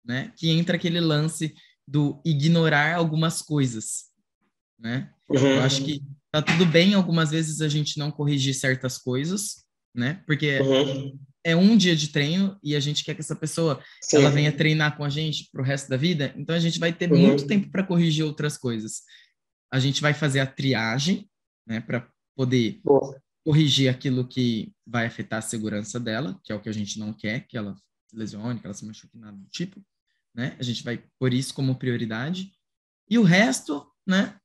né? Que entra aquele lance do ignorar algumas coisas, né? Eu acho que tá tudo bem algumas vezes a gente não corrigir certas coisas, né? Porque é um dia de treino e a gente quer que essa pessoa ela venha treinar com a gente pro resto da vida, então a gente vai ter muito tempo para corrigir outras coisas. A gente vai fazer a triagem, né, para poder corrigir aquilo que vai afetar a segurança dela, que é o que a gente não quer, que ela se lesione, que ela se machuque, nada do tipo, né? A gente vai pôr isso como prioridade. E o resto, né?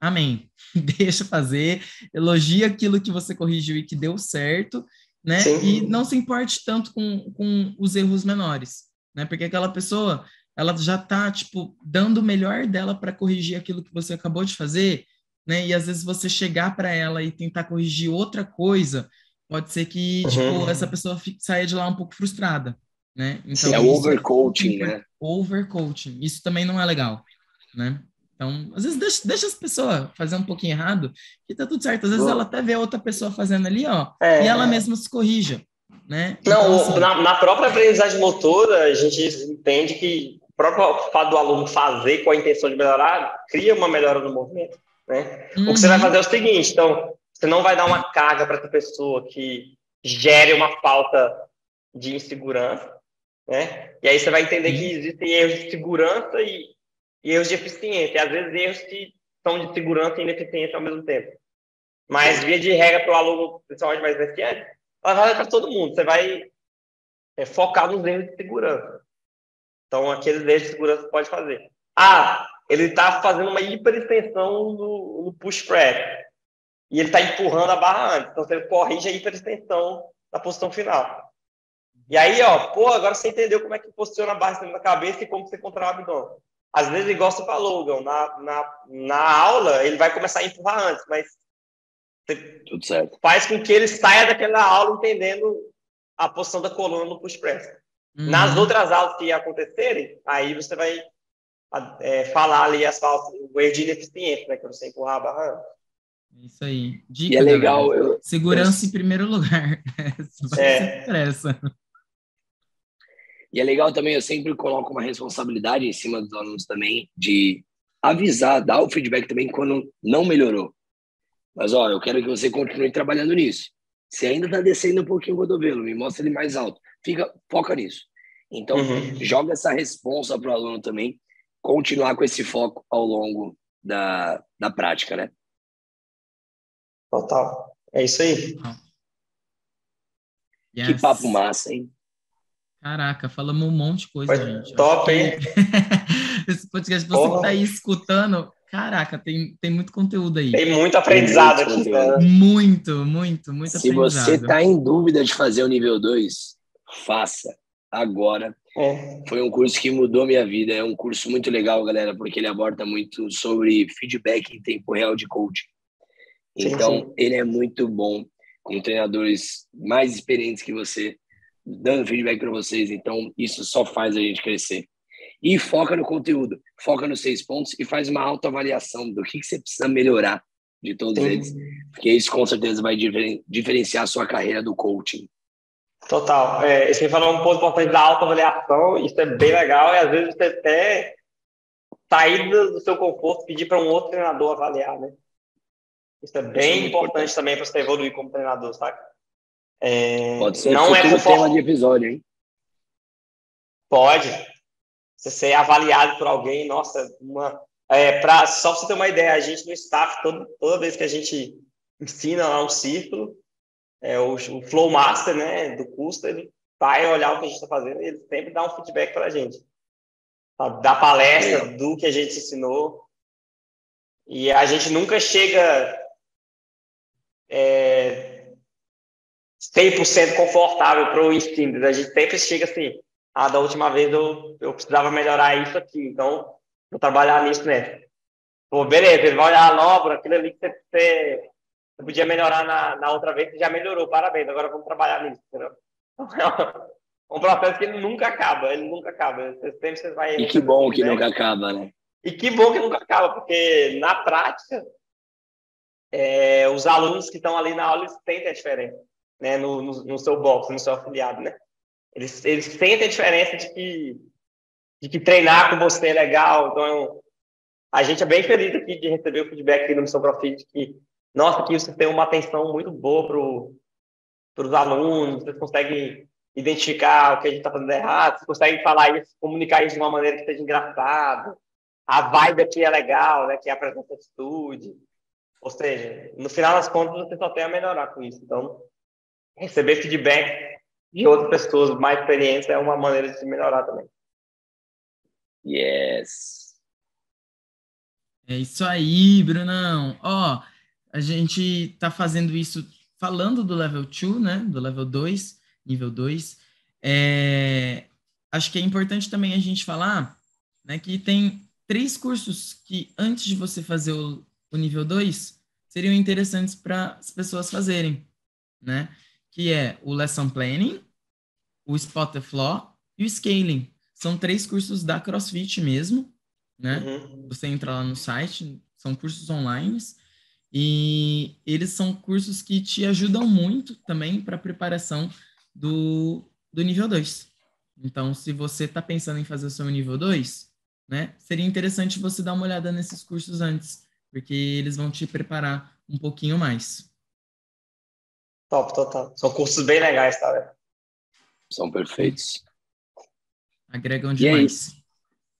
Amém. Deixa fazer, elogia aquilo que você corrigiu e que deu certo, né? Sim. E não se importe tanto com os erros menores, né? Porque aquela pessoa, ela já tá, tipo, dando o melhor dela para corrigir aquilo que você acabou de fazer, né? E às vezes você chegar para ela e tentar corrigir outra coisa, pode ser que, tipo, essa pessoa saia de lá um pouco frustrada, né? Então, é o overcoaching, né? Overcoaching. Isso também não é legal, né? Então, às vezes deixa as pessoas fazer um pouquinho errado, que tá tudo certo. Às vezes ela até vê outra pessoa fazendo ali, ó, e ela mesma se corrija, né? Não, então, assim, na própria aprendizagem motora, a gente entende que o próprio fato do aluno fazer com a intenção de melhorar, cria uma melhora no movimento, né? O que você vai fazer é o seguinte, então, você não vai dar uma carga para essa pessoa que gere uma falta de insegurança, né? E aí você vai entender que existem erros de segurança e erros de eficiência, e às vezes erros que são de segurança e ineficiência ao mesmo tempo. Mas, via de regra, para o aluno, principalmente mais iniciante, ela vai para todo mundo. Você vai focar nos erros de segurança. Então, aqueles erros de segurança você pode fazer. Ele está fazendo uma hiperextensão no push press. E ele está empurrando a barra antes. Então, você corrige a hiperextensão na posição final. E aí, agora você entendeu como é que posiciona a barra em cima da cabeça e como você controla o abdômen. Às vezes, igual você falou, Gão, na aula, ele vai começar a empurrar antes, mas tudo certo. Faz com que ele saia daquela aula entendendo a posição da coluna no push press. Nas outras aulas que acontecerem, aí você vai falar ali o erro de ineficiência, né, que você empurrar a barra. Isso aí. Dica, e é legal. Segurança em primeiro lugar. Vai pressa. E é legal também, eu sempre coloco uma responsabilidade em cima dos alunos também de avisar, dar o feedback também quando não melhorou. Mas, eu quero que você continue trabalhando nisso. Se ainda está descendo um pouquinho o cotovelo, me mostra ele mais alto. Foca nisso. Então, joga essa responsa para o aluno também, continuar com esse foco ao longo da prática, né? Total. É isso aí. Yes. Que papo massa, hein? Caraca, falamos um monte de coisa, gente. Top, hein? Esse podcast, você que tá aí escutando, caraca, tem muito conteúdo aí. Tem muito aprendizado aqui, né? Muito aprendizado. Se você tá em dúvida de fazer o nível 2, faça agora. Foi um curso que mudou minha vida. É um curso muito legal, galera, porque ele aborda muito sobre feedback em tempo real de coaching. Então, ele é muito bom, com treinadores mais experientes que você, dando feedback para vocês. Então, isso só faz a gente crescer. E foca no conteúdo, foca nos 6 pontos e faz uma autoavaliação do que você precisa melhorar de todos eles. Porque isso, com certeza, vai diferenciar a sua carreira do coaching. Total. Você falou um ponto importante da autoavaliação, isso é bem legal, e às vezes você até sair do seu conforto, pedir para um outro treinador avaliar, né? Isso é bem importante também para você evoluir como treinador, sabe? Pode ser não futuro tema de episódio, hein? Pode. Você ser avaliado por alguém, nossa, só para você ter uma ideia, a gente no staff, toda vez que a gente ensina lá um círculo, o Flow Master, né, do curso, ele vai olhar o que a gente está fazendo e ele sempre dá um feedback para a gente. Dá palestra do que a gente ensinou. E a gente nunca chega 100% confortável para o ensino. A gente sempre chega assim, da última vez eu precisava melhorar isso aqui, então vou trabalhar nisso, né? Pô, beleza, ele vai olhar, não, aquilo ali que você podia melhorar na outra vez, você já melhorou, parabéns, agora vamos trabalhar nisso, entendeu? Um processo que ele nunca acaba, Sempre você vai E que recebendo bom que feedback. nunca acaba, né? E que bom que nunca acaba, porque na prática, os alunos que estão ali na aula, eles sentem a diferença, né? No seu box, no seu afiliado, né? Eles sentem a diferença de que treinar com você é legal. Então, a gente é bem feliz aqui de receber o feedback aqui no Missão Profit, que, nossa, aqui você tem uma atenção muito boa para os alunos, vocês conseguem identificar o que a gente está fazendo errado, vocês conseguem falar isso, comunicar isso de uma maneira que seja engraçada. A vibe aqui é legal, né? Que é a presença de atitude. Ou seja, no final das contas, você só tem a melhorar com isso. Então, receber feedback de outras pessoas mais experientes é uma maneira de se melhorar também. Yes. É isso aí, Brunão. Ó, a gente tá fazendo isso falando do level 2, né? Do level 2, nível 2. Acho que é importante também a gente falar, né, que tem 3 cursos que, antes de você fazer o nível 2, seriam interessantes para as pessoas fazerem, né? Que é o Lesson Planning, o Spot the Flaw e o Scaling. São 3 cursos da CrossFit mesmo, né? Uhum. Você entra lá no site, são cursos online e eles são cursos que te ajudam muito também para a preparação do nível 2. Então, se você está pensando em fazer o seu nível 2, né, seria interessante você dar uma olhada nesses cursos antes, porque eles vão te preparar um pouquinho mais. Top, total. São cursos bem legais, tá, velho? São perfeitos. Agregam E é demais. isso.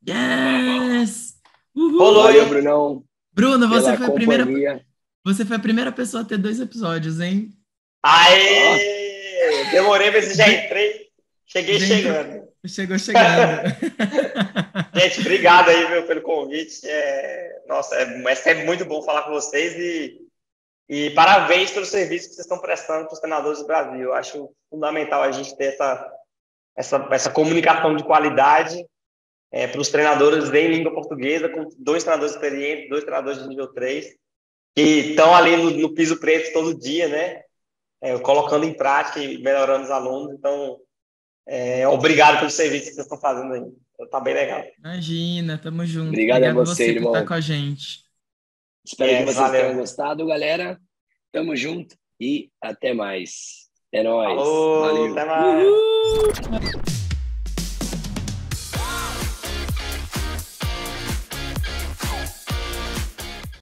Yes! Uhul! Rolou, Valeu, hein? Brunão, Bruno, pela companhia. você foi a primeira pessoa a ter 2 episódios, hein? Aê! Demorei, mas já entrei. Cheguei Já entrou, chegando. chegou chegando. Gente, obrigado aí, meu, pelo convite. Nossa, é sempre muito bom falar com vocês e parabéns pelo serviço que vocês estão prestando para os treinadores do Brasil. Eu acho fundamental a gente ter essa comunicação de qualidade para os treinadores em língua portuguesa, com 2 treinadores experientes, 2 treinadores de nível 3, que estão ali no piso preto todo dia, né? Colocando em prática e melhorando os alunos. Então, obrigado pelo serviço que vocês estão fazendo aí. Tá bem legal. Imagina, tamo junto. Obrigado a Obrigado você, você por estar irmão. com a gente. Espero que vocês tenham Valeu. gostado, galera. Tamo junto e até mais. É nóis. Falou, Valeu. até mais. Uhul!